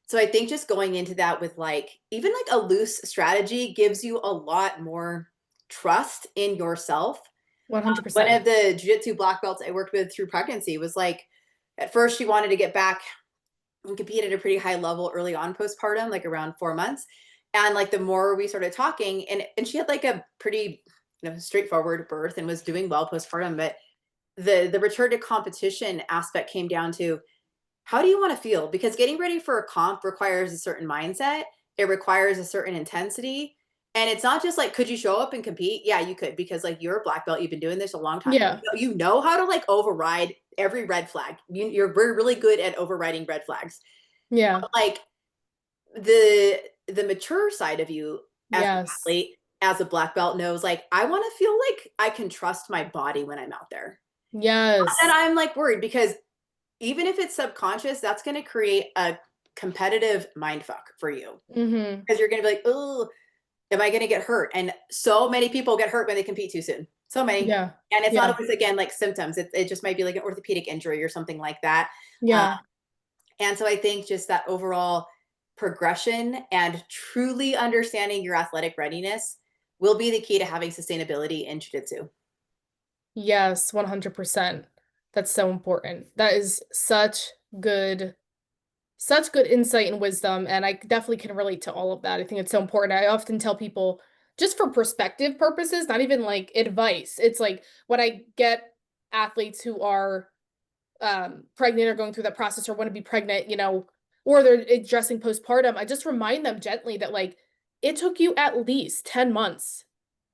So I think just going into that with like even like a loose strategy gives you a lot more trust in yourself. One 100%. of the jiu-jitsu black belts I worked with through pregnancy was like, at first she wanted to get back and compete at a pretty high level early on postpartum, like around 4 months. And like the more we started talking, and she had like a pretty straightforward birth and was doing well postpartum, but the return to competition aspect came down to, how do you want to feel? Because getting ready for a comp requires a certain mindset. It requires a certain intensity. And it's not just like, could you show up and compete? Yeah, you could, because like you're a black belt, you've been doing this a long time. Yeah. You know how to like override every red flag. You're really good at overriding red flags. Yeah. Like the mature side of you as an Yes. athlete, as a black belt, knows like, I want to feel like I can trust my body when I'm out there. And Yes. I'm like worried because even if it's subconscious, that's going to create a competitive mind fuck for you, Hmm. because you're going to be like, oh, am I going to get hurt? And so many people get hurt when they compete too soon. So many. Yeah. And it's not Yeah. always, again, like symptoms. It just might be like an orthopedic injury or something like that. Uh, Yeah. and so I think just that overall progression and truly understanding your athletic readiness will be the key to having sustainability in jiu-jitsu. Yes, 100%. That's so important. That is such good insight and wisdom, and I definitely can relate to all of that. I think it's so important. I often tell people, just for perspective purposes, not even like advice. It's like when I get athletes who are pregnant or going through that process or want to be pregnant, or they're addressing postpartum, I just remind them gently that like it took you at least 10 months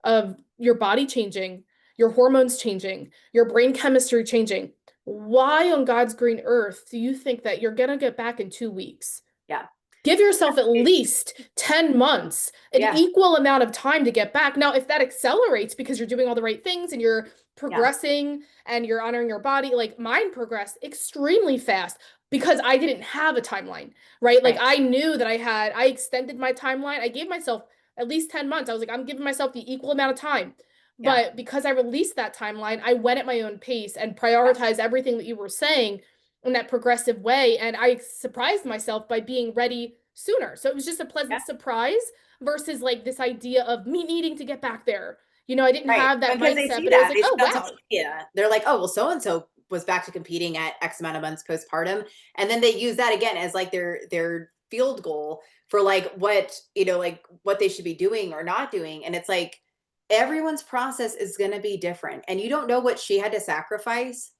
of your body changing, your hormones changing, your brain chemistry changing. Why on God's green earth do you think that you're gonna get back in 2 weeks? Yeah. Give yourself at least 10 months, an Yeah. equal amount of time to get back. Now, if that accelerates because you're doing all the right things and you're Yeah. progressing and you're honoring your body, like mine progressed extremely fast because I didn't have a timeline, right? Like Right. I knew that I extended my timeline. I gave myself at least 10 months. I was like, I'm giving myself the equal amount of time. Yeah. But because I released that timeline, I went at my own pace and Yeah. prioritized everything that you were saying in that progressive way. And I surprised myself by being ready sooner. So it was just a Yeah. pleasant surprise versus like this idea of me needing to get back there. You know, I didn't Right. have that Because they mindset, see but it was that. like, They see oh, it on social wow. media. They're like, oh, well, so and so was back to competing at X amount of months postpartum. And then they use that again as like their field goal for like what, like what they should be doing or not doing. And it's like everyone's process is gonna be different. And you don't know what she had to sacrifice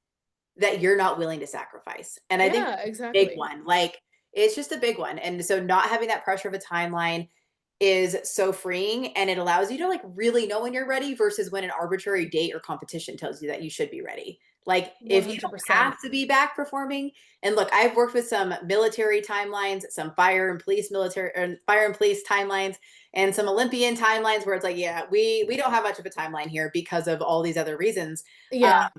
that you're not willing to sacrifice. And I think Yeah, that's a big exactly. one. Like it's just a big one. And so not having that pressure of a timeline is so freeing, and it allows you to like really know when you're ready versus when an arbitrary date or competition tells you that you should be ready. Like if you don't 100%. have to be back performing, and look, I've worked with some military timelines, some fire and police timelines, and some Olympian timelines where it's like, yeah, we don't have much of a timeline here because of all these other reasons. Um, Yeah.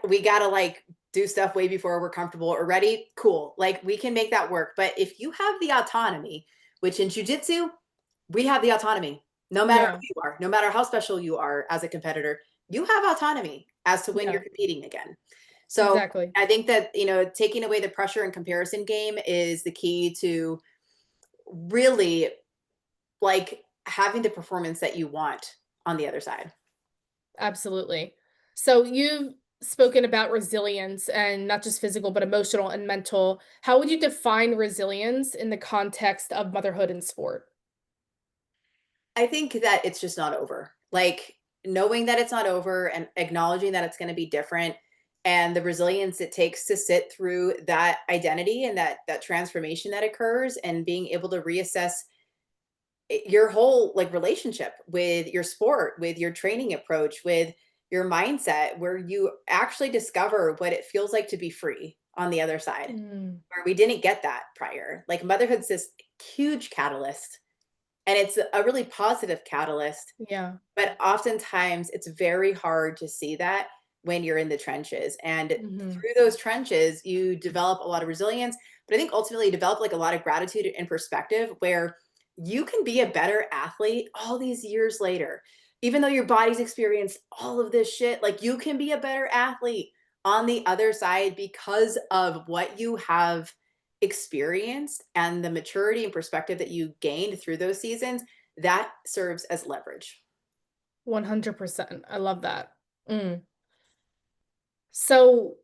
we gotta like do stuff way before we're comfortable or ready. Cool, like we can make that work. But if you have the autonomy, which in jujitsu, we have the autonomy. No matter Yeah. who you are, no matter how special you are as a competitor, you have autonomy as to when Yeah. you're competing again. So Exactly. I think that, taking away the pressure and comparison game is the key to really like having the performance that you want on the other side. Absolutely. So you've spoken about resilience and not just physical, but emotional and mental. How would you define resilience in the context of motherhood and sport? I think that it's just not over. Like knowing that it's not over and acknowledging that it's going to be different, and the resilience it takes to sit through that identity and that transformation that occurs, and being able to reassess your whole like relationship with your sport, with your training approach, with your mindset, where you actually discover what it feels like to be free on the other side, Mm, where we didn't get that prior. Like motherhood's this huge catalyst, and it's a really positive catalyst, yeah. but oftentimes it's very hard to see that when you're in the trenches. And Hmm. through those trenches, you develop a lot of resilience, but I think ultimately you develop like a lot of gratitude and perspective where you can be a better athlete all these years later. Even though your body's experienced all of this shit, like you can be a better athlete on the other side because of what you have experienced and the maturity and perspective that you gained through those seasons. That serves as leverage. 100%. I love that. Mm. So,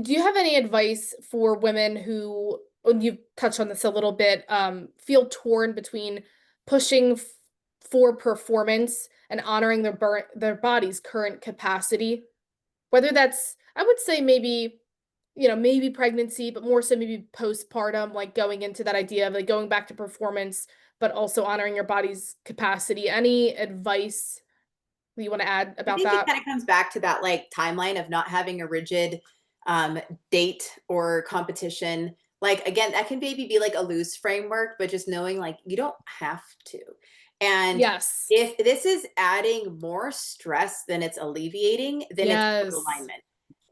do you have any advice for women who, and you've touched on this a little bit, feel torn between pushing for performance and honoring their body's current capacity? Whether that's, I would say maybe, maybe pregnancy, but more so maybe postpartum, like going into that idea of like going back to performance, but also honoring your body's capacity. Any advice that you want to add I about think it that? kind of comes back to that like timeline of not having a rigid date or competition. Like again, that can maybe be like a loose framework, but just knowing like you don't have to. And Yes. if this is adding more stress than it's alleviating, then it's out of Yes. alignment.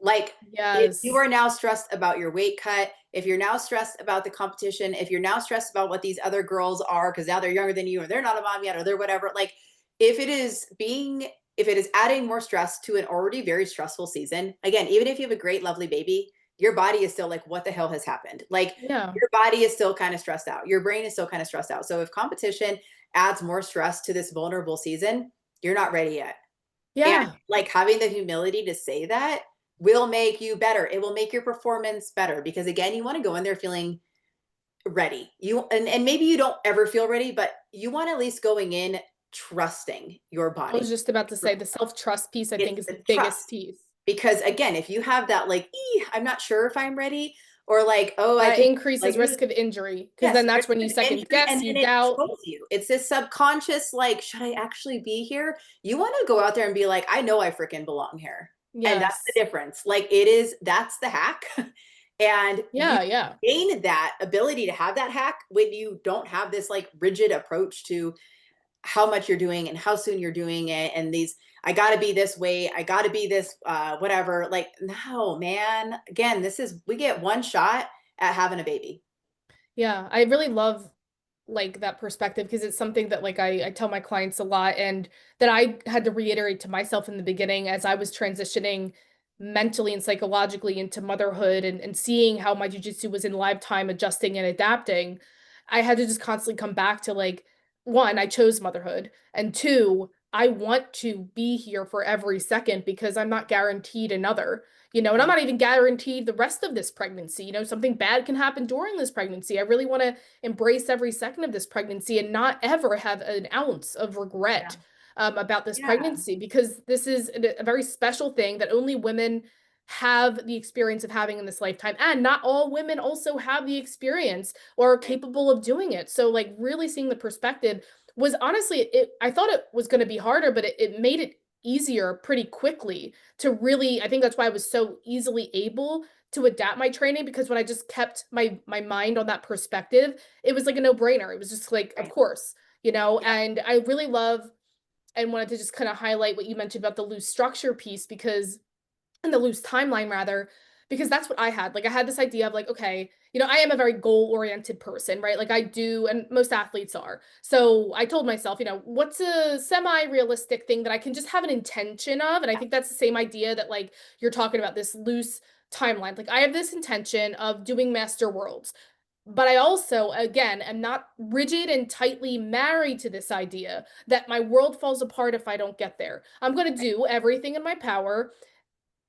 Like if you Yes. are now stressed about your weight cut, if you're now stressed about the competition, if you're now stressed about what these other girls are because now they're younger than you or they're not a mom yet or they're whatever, like if it is adding more stress to an already very stressful season, again, even if you have a great, lovely baby, your body is still like, what the hell has happened? Like, Yeah. your body is still kind of stressed out. Your brain is still kind of stressed out. So, if competition adds more stress to this vulnerable season, you're not ready yet. And Yeah. like having the humility to say that will make you better. It will make your performance better because, again, you want to go in there feeling ready. And maybe you don't ever feel ready, but you want at least going in trusting your I was body. just about to say the self-trust piece, I It's think, is the the biggest trust. piece. Because again, if you have that like, I'm not sure if I'm ready, or like, oh, I That think increases like, risk of injury because yes, then that's risk when you of second injury, guess, and you then it doubt. trolls you. It's this subconscious, like, should I actually be here? You want to go out there and be like, I know I freaking belong here. And that's the Yes. difference. Like, it is, that's the hack. And you Yeah, yeah. gain that ability to have that hack when you don't have this like rigid approach to how much you're doing and how soon you're doing it. And these, I got to be this way. I got to be this, whatever. Like, no, man. Again, this is, we get one shot at having a baby. Yeah, I really love like that perspective because it's something that like I tell my clients a lot and that I had to reiterate to myself in the beginning as I was transitioning mentally and psychologically into motherhood and seeing how my jujitsu was in live time adjusting and adapting. I had to just constantly come back to like, one, I chose motherhood, and two, I want to be here for every second because I'm not guaranteed another. And I'm Mhm. not even guaranteed the rest of this pregnancy. Something bad can happen during this pregnancy. I really want to embrace every second of this pregnancy and not ever have an ounce of Yeah. regret about this Yeah. pregnancy because this is a very special thing that only women have the experience of having in this lifetime. And not all women also have the experience or are Right. capable of doing it. So, like, really seeing the perspective was honestly, I thought it was going to be harder, but it made it easier pretty quickly to really, I think that's why I was so easily able to adapt my training because when I just kept my mind on that perspective, it was like a no-brainer. It was just like, of Right. course, Yeah. and I really love and wanted to just kind of highlight what you mentioned about the loose structure piece because and the loose timeline rather, because that's what I had. Like I had this idea of like, okay, I am a very goal-oriented person, right? Like I do, and most athletes are. So I told myself, what's a semi-realistic thing that I can just have an intention of? And I think that's the same idea that like you're talking about this loose timeline. Like I have this intention of doing Master Worlds. But I also, again, am not rigid and tightly married to this idea that my world falls apart if I don't get there. I'm going to do everything in my power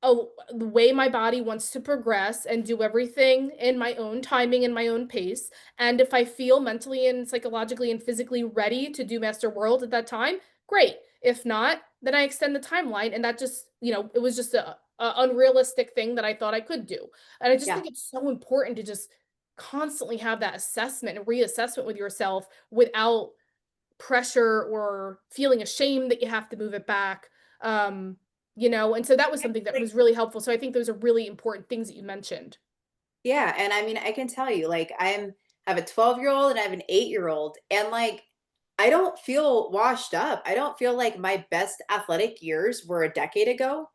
the way my body wants to progress and do everything in my own timing and my own pace. And if I feel mentally and psychologically and physically ready to do Master World at that time, great. If not, then I extend the timeline. And that just, it was just a unrealistic thing that I thought I could do. And I just Yeah. think it's so important to just constantly have that assessment and reassessment with yourself without pressure or feeling ashamed that you have to move it back. And so that was something that Like, was really helpful. So I think those are really important things that you mentioned. yeah. And I mean, I can tell you, like, have a 12-year-old and I have an 8-year-old, and like, I don't feel washed up. I don't feel like my best athletic years were a decade ago.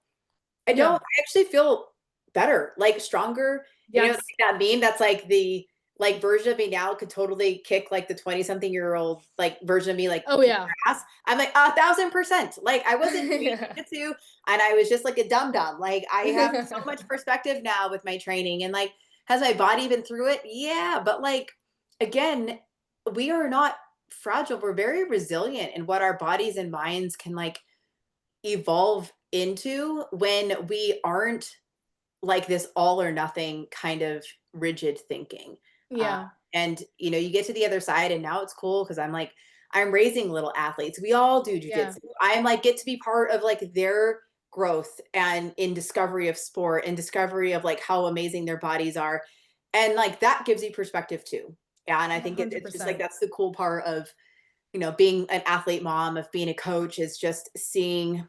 I don't. Yeah. I actually feel better, like stronger. Like Yes. that meme that's like the like version of me now could totally kick like the 20-something-year-old like version of me like Oh in yeah. her ass. I'm like 1,000%. Like I wasn't doing Yeah. jujitsu and I was just like a dum dum. Like I have so much perspective now with my training, and like has my body been through it? Yeah, but like again, we are not fragile. We're very resilient in what our bodies and minds can like evolve into when we aren't like this all or nothing kind of rigid thinking. Uh, Yeah. and you get to the other side, and now it's cool because I'm raising little athletes. We all do Yeah. jujitsu. I'm like get to be part of like their growth and in discovery of sport and discovery of like how amazing their bodies are, and like that gives you perspective too. Yeah, and I think it's just like 100%. that's the cool part of being an athlete mom, of being a coach, is just seeing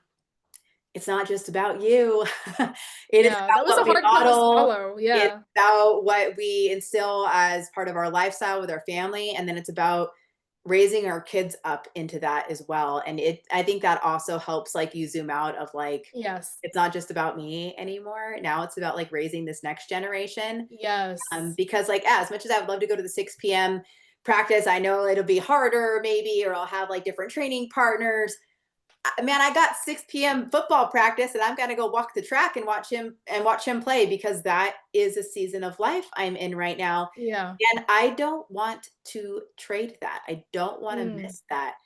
it's not just about you. It is Yeah. That about was what a we hard pill to model. swallow. It's Yeah. about what we instill as part of our lifestyle with our family. And then it's about raising our kids up into that as well. And I think that also helps like you zoom out of like, Yes. it's not just about me anymore. Now it's about like raising this next generation. Yes. Because like as much as I would love to go to the 6 p.m. practice, I know it'll be harder maybe, or I'll have like different training partners. Man, I got 6 p.m. football practice, and I'm gonna go walk the track and watch him play because that is a season of life I'm in right now. Yeah. And I don't want to trade that. I don't want to Mm. miss that.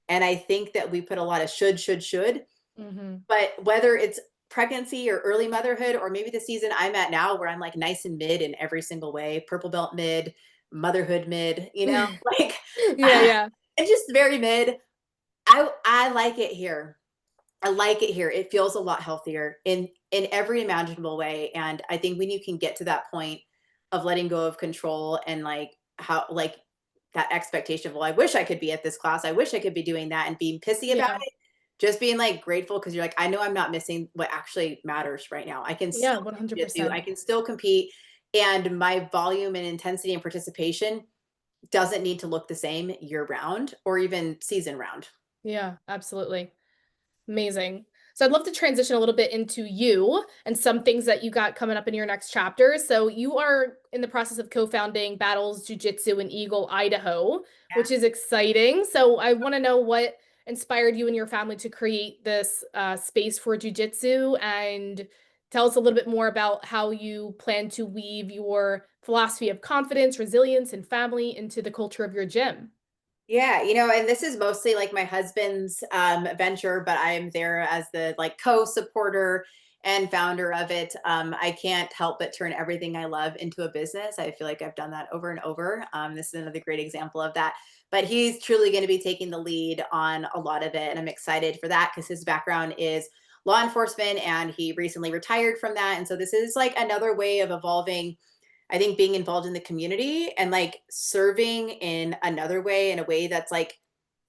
And I think that we put a lot of should, Mm-hmm. but whether it's pregnancy or early motherhood, or maybe the season I'm at now where I'm like nice and mid in every single way, purple belt mid, motherhood mid, like Yeah, yeah. it's just very mid. I like it here. I like it here. It feels a lot healthier in every imaginable way. And I think when you can get to that point of letting go of control and like how like that expectation of, well, I wish I could be at this class. I wish I could be doing that and being pissy about Yeah. it. Just being like grateful because you're like, I know I'm not missing what actually matters right now. I can Yeah, still do jujitsu, I 100%. can still compete, and my volume and intensity and participation doesn't need to look the same year round or even season round. Yeah, absolutely. Amazing. So I'd love to transition a little bit into you and some things that you got coming up in your next chapter. So you are in the process of co-founding Battles Jiu-Jitsu in Eagle, Idaho, which is exciting. So I want to know what inspired you and your family to create this space for jiu-jitsu, and tell us a little bit more about how you plan to weave your philosophy of confidence, resilience, and family into the culture of your gym. Yeah, and this is mostly like my husband's venture, but I am there as the like co-supporter and founder of it. I can't help but turn everything I love into a business. I feel like I've done that over and over. This is another great example of that. But he's truly going to be taking the lead on a lot of it, and I'm excited for that because his background is law enforcement, and he recently retired from that. And so this is like another way of evolving. I think being involved in the community and like serving in another way, in a way that's like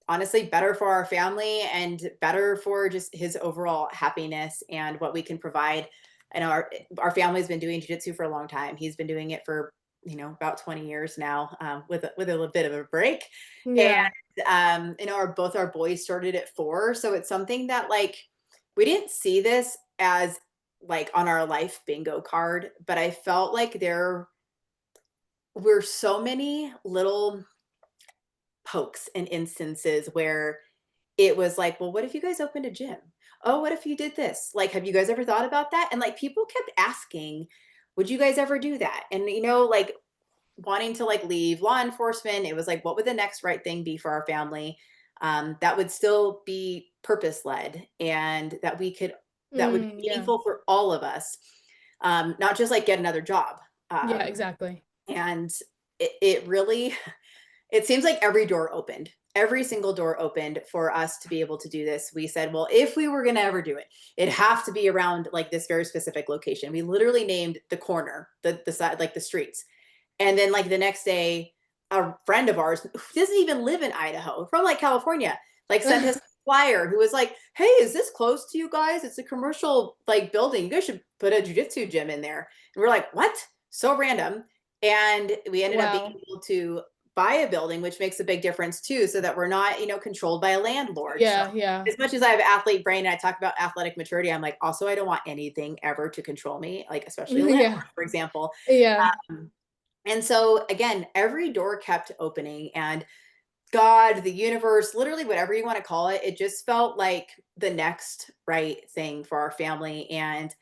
honestly better for our family and better for just his overall happiness and what we can provide. And our family's been doing jiu-jitsu for a long time. He's been doing it for about 20 years now, with a little bit of a break. Yeah. And both our boys started at 4, so it's something that like we didn't see this as like on our life bingo card, but I felt like there were so many little pokes and instances where it was like, well, what if you guys opened a gym? Oh, what if you did this? Like, have you guys ever thought about that? And like people kept asking, would you guys ever do that? And like wanting to like leave law enforcement, it was like, what would the next right thing be for our family? That would still be purpose led, and that would be Yeah. meaningful for all of us, not just like get another job. Yeah, Um, exactly. and it really it seems like every door opened. Every single door opened for us to be able to do this. We said, well, if we were going to ever do it, it'd have to be around like this very specific location. We literally named the corner, the side, like the streets. And then like the next day, a friend of ours who doesn't even live in Idaho, from like California, like sent us a flyer who was like, hey, is this close to you guys? It's a commercial like building. You guys should put a jujitsu gym in there. And we're like, what? So random. And we ended up being Wow. able to buy a building, which makes a big difference too, so that we're not, controlled by a landlord. So Yeah, yeah. as much as I have athlete brain and I talk about athletic maturity, I'm like, also, I don't want anything ever to control me, like especially a Yeah. landlord, for example. Yeah. Um, and so again, every door kept opening, and God, the universe, literally whatever you want to call it, it just felt like the next right thing for our family. And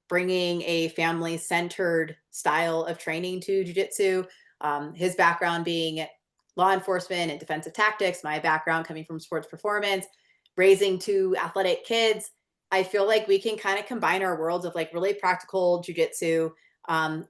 bringing a family centered style of training to jujitsu, his background being law enforcement and defensive tactics, my background coming from sports performance, raising 2 athletic kids. I feel like we can kind of combine our worlds of like really practical jujitsu, um,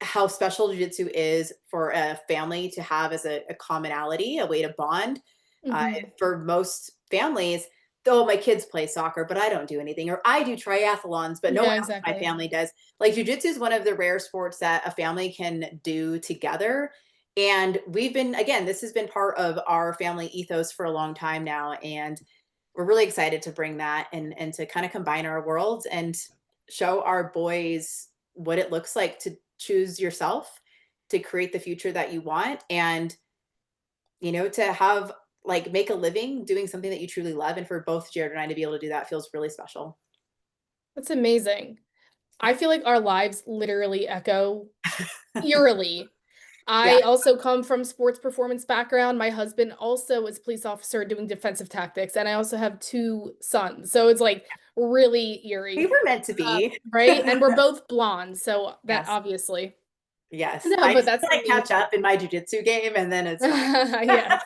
how special jiu-jitsu is for a family to have as a commonality, a way to bond. Hmm. For most families, though, my kids play soccer, but I don't do anything, or I do triathlons, but no one Yeah, else in my exactly. family does. Like jiu-jitsu is one of the rare sports that a family can do together. And we've been, again, this has been part of our family ethos for a long time now. And we're really excited to bring that and to kind of combine our worlds and show our boys what it looks like to choose yourself, to create the future that you want, and to have like make a living doing something that you truly love. And for both Jared and I to be able to do that feels really special. That's amazing. I feel like our lives literally echo eerily. Yeah. I also come from sports performance background. My husband also was a police officer doing defensive tactics, and I also have 2 sons. So it's like really We eerie. were meant to be. Right? And we're both blonde, so that Yes. obviously. Yes. No, I but just that's feel like catch amazing. up in my jujitsu game and then it's fine. Yes.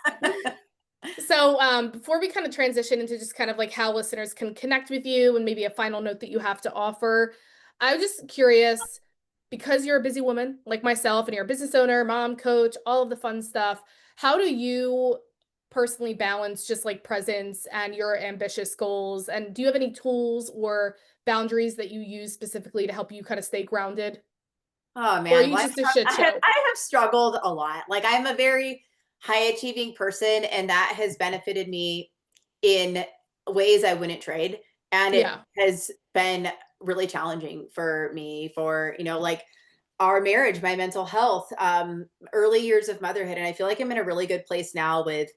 So, before we kind of transition into just kind of like how listeners can connect with you and maybe a final note that you have to offer, I was just curious, because you're a busy woman like myself and you're a business owner, mom, coach, all of the fun stuff, how do you personally balance just like presence and your ambitious goals? And do you have any tools or boundaries that you use specifically to help you kind of stay grounded? Oh Or are man, you well, just a shit show? I have struggled a lot. Like I'm a very high achieving person, and that has benefited me in ways I wouldn't trade. And it Yeah. has been really challenging for me for, like our marriage, my mental health, early years of motherhood. And I feel like I'm in a really good place now with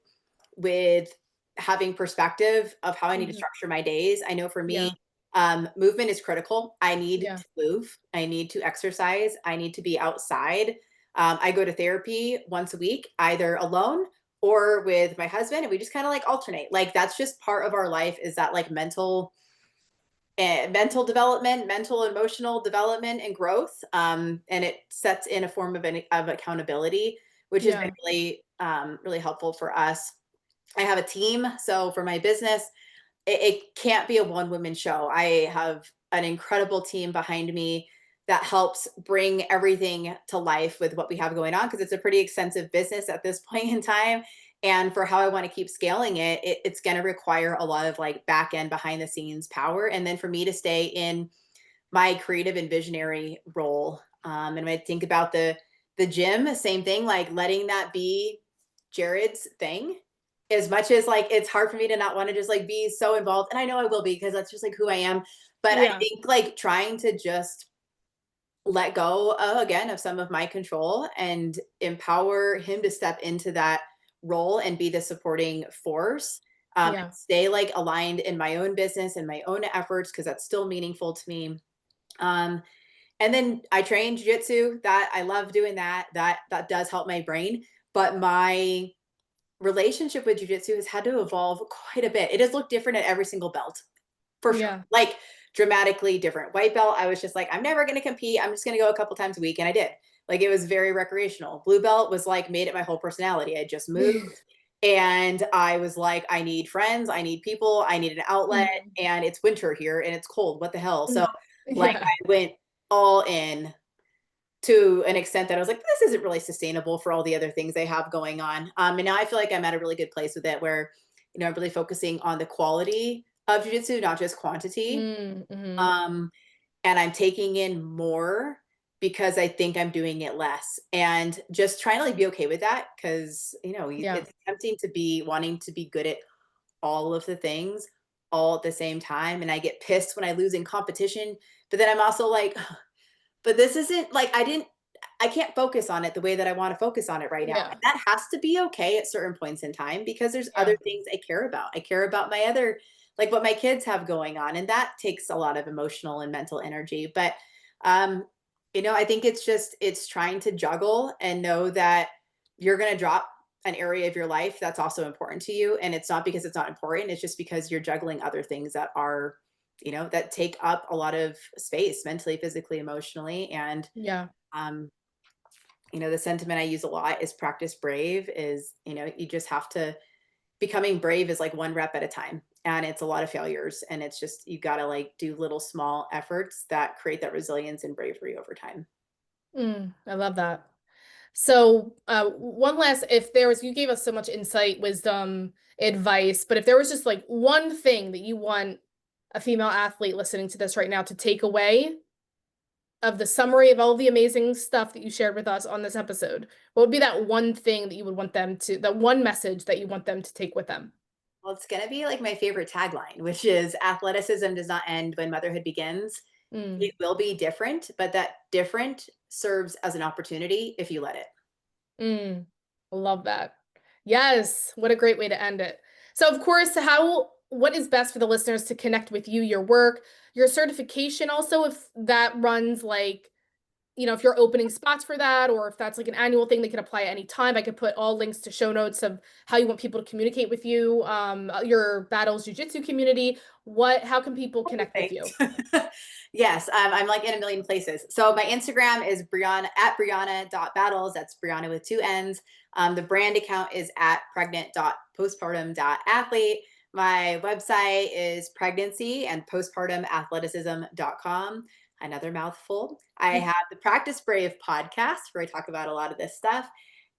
having perspective of how I need to Mhm. structure my days. I know for me, Yeah. movement is critical. I need Yeah. to move. I need to exercise. I need to be outside. I go to therapy once a week, either alone or with my husband, and we just kind of like alternate. Like that's just part of our life. Is that like mental development, mental emotional development and growth, and it sets in a form of accountability, which has been Yeah. really helpful for us. I have a team. So for my business, it can't be a one woman show. I have an incredible team behind me that helps bring everything to life with what we have going on because it's a pretty extensive business at this point in time. And for how I want to keep scaling it's going to require a lot of like back end behind the scenes power. And then for me to stay in my creative and visionary role. And when I think about the gym, same thing, like letting that be Jared's thing. As much as like it's hard for me to not want to just like be so involved, and I know I will be because that's just like who I am. But I Yeah. think like trying to just let go again of some of my control and empower him to step into that role and be the supporting force, Yeah. stay like aligned in my own business and my own efforts because that's still meaningful to me. um, and then I train jiu-jitsu. That I love doing that. That does help my brain. But my relationship with jiu-jitsu has had to evolve quite a bit. It does look different at every single belt, for sure. Yeah. Like dramatically different. White belt, I was just like, I'm never gonna compete. I'm just gonna go a couple times a week. And I did. Like it was very recreational. Blue belt was like made it my whole personality. I just moved. And I was like, I need friends, I need people, I need an outlet, Mhm. and it's winter here and it's cold. What the hell? So like Yeah. I went all in to an extent that I was like, this isn't really sustainable for all the other things they have going on. And now I feel like I'm at a really good place with it where, I'm really focusing on the quality of jujitsu, not just quantity. Mhm. Um, and I'm taking in more because I think I'm doing it less and just trying to like be okay with that. Cause Yeah. it's tempting to be wanting to be good at all of the things all at the same time. And I get pissed when I lose in competition, but then I'm also like, but this isn't like I can't focus on it the way that I want to focus on it right now. Yeah. And that has to be okay at certain points in time because there's other Yeah. things I care about. I care about my other like what my kids have going on and that takes a lot of emotional and mental energy. But um I think it's trying to juggle and know that you're going to drop an area of your life that's also important to you and it's not because it's not important, it's just because you're juggling other things that are that take up a lot of space mentally, physically, emotionally. And Yeah. um, the sentiment I use a lot is practice brave is, you just have to becoming brave is like one rep at a time. And it's a lot of failures. And it's just you gotta like do little small efforts that create that resilience and bravery over time. I love that. So, one last, if there was, you gave us so much insight, wisdom, advice, but if there was just like one thing that you want a female athlete listening to this right now to take away of the summary of all the amazing stuff that you shared with us on this episode, what would be that one thing that you would want them to, that one message that you want them to take with them? Well, it's gonna be like my favorite tagline, which is athleticism does not end when motherhood begins. Mm, It will be different, but that different serves as an opportunity if you let it. love that. Yes, what a great way to end it. So, of course, what is best for the listeners to connect with you, your work, your certification, also if that runs like, if you're opening spots for that, or if that's like an annual thing they can apply at any time. I could put all links to show notes of how you want people to communicate with you, your Battles Jiu-Jitsu community. How can people connect with you? Thanks. Yes, I'm like in a million places. So my Instagram is Brianna at Brianna.battles. That's Brianna with two N's. The brand account is at pregnant.postpartum.athlete. My website is pregnancy and postpartum athleticism.com. Another mouthful. I have the Practice Brave podcast where I talk about a lot of this stuff.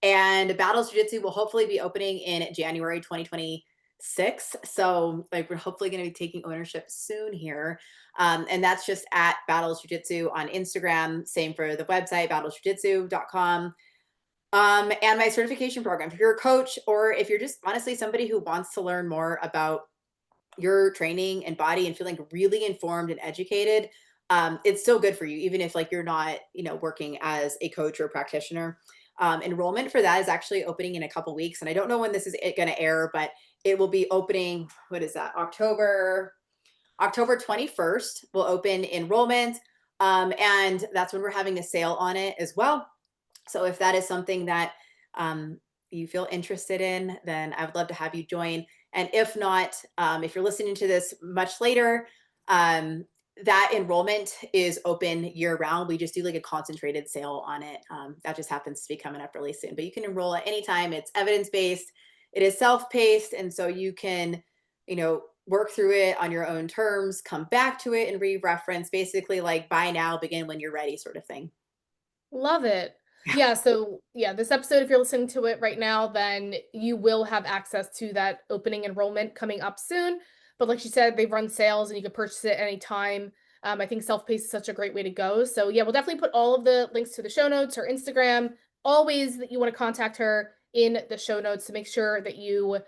And Battles Jiu Jitsu will hopefully be opening in January 2026. 6. So like we're hopefully going to be taking ownership soon here. And that's just at Battles Jiu-Jitsu on Instagram. Same for the website, battlesjujitsu.com. And my certification program. If you're a coach or if you're just honestly somebody who wants to learn more about your training and body and feeling really informed and educated, it's still good for you, even if like you're not, working as a coach or a practitioner. Enrollment for that is actually opening in a couple weeks, and I don't know when this is going to air, but it will be opening. What is that? October 21st will open enrollment, and that's when we're having a sale on it as well. So if that is something that you feel interested in, then I would love to have you join. And if not, if you're listening to this much later, that enrollment is open year round. We just do like a concentrated sale on it. That just happens to be coming up really soon, but you can enroll at any time. It's evidence based, it is self paced. And so you can, work through it on your own terms, come back to it and re reference, basically like buy now, begin when you're ready, sort of thing. Love it. Yeah, so yeah, this episode, if you're listening to it right now, then you will have access to that opening enrollment coming up soon. But like she said, they run sales and you can purchase it anytime. I think self-paced is such a great way to go. So yeah, we'll definitely put all of the links to the show notes, her Instagram, all ways that you want to contact her in the show notes to make sure that you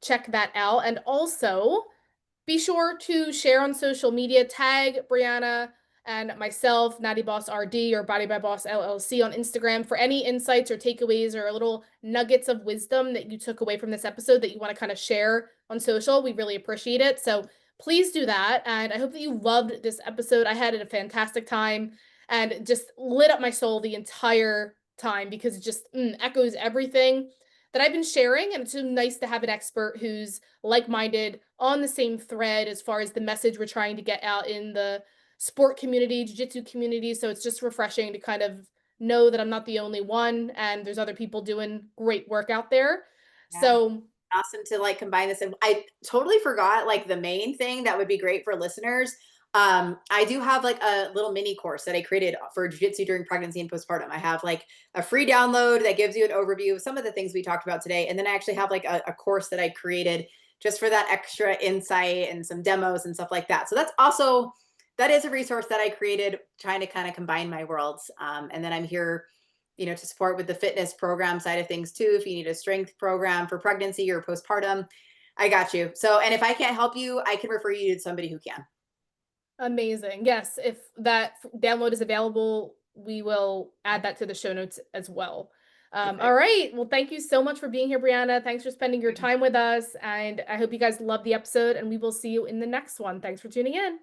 check that out. And also, be sure to share on social media, tag Brianna and myself, Natty Boss RD or Body by Boss LLC on Instagram for any insights or takeaways or little nuggets of wisdom that you took away from this episode that you want to kind of share on social. We really appreciate it. So please do that. And I hope that you loved this episode. I had a fantastic time and just lit up my soul the entire time because it just echoes everything that I've been sharing. And it's so nice to have an expert who's like-minded on the same thread as far as the message we're trying to get out in the sport community, jiu-jitsu community. So it's just refreshing to kind of know that I'm not the only one and there's other people doing great work out there. Yeah. So Awesome to like combine this. And I totally forgot like the main thing that would be great for listeners. I do have like a little mini course that I created for jiu-jitsu during pregnancy and postpartum. I have like a free download that gives you an overview of some of the things we talked about today. And then I actually have like a course that I created just for that extra insight and some demos and stuff like that. So that is a resource that I created trying to kind of combine my worlds. And then I'm here, to support with the fitness program side of things too. If you need a strength program for pregnancy or postpartum, I got you. So, and if I can't help you, I can refer you to somebody who can. amazing. Yes, if that download is available, we will add that to the show notes as well. All Perfect. right. Well, thank you so much for being here, Brianna. Thanks for spending your time with us. And I hope you guys love the episode, and we will see you in the next one. Thanks for tuning in.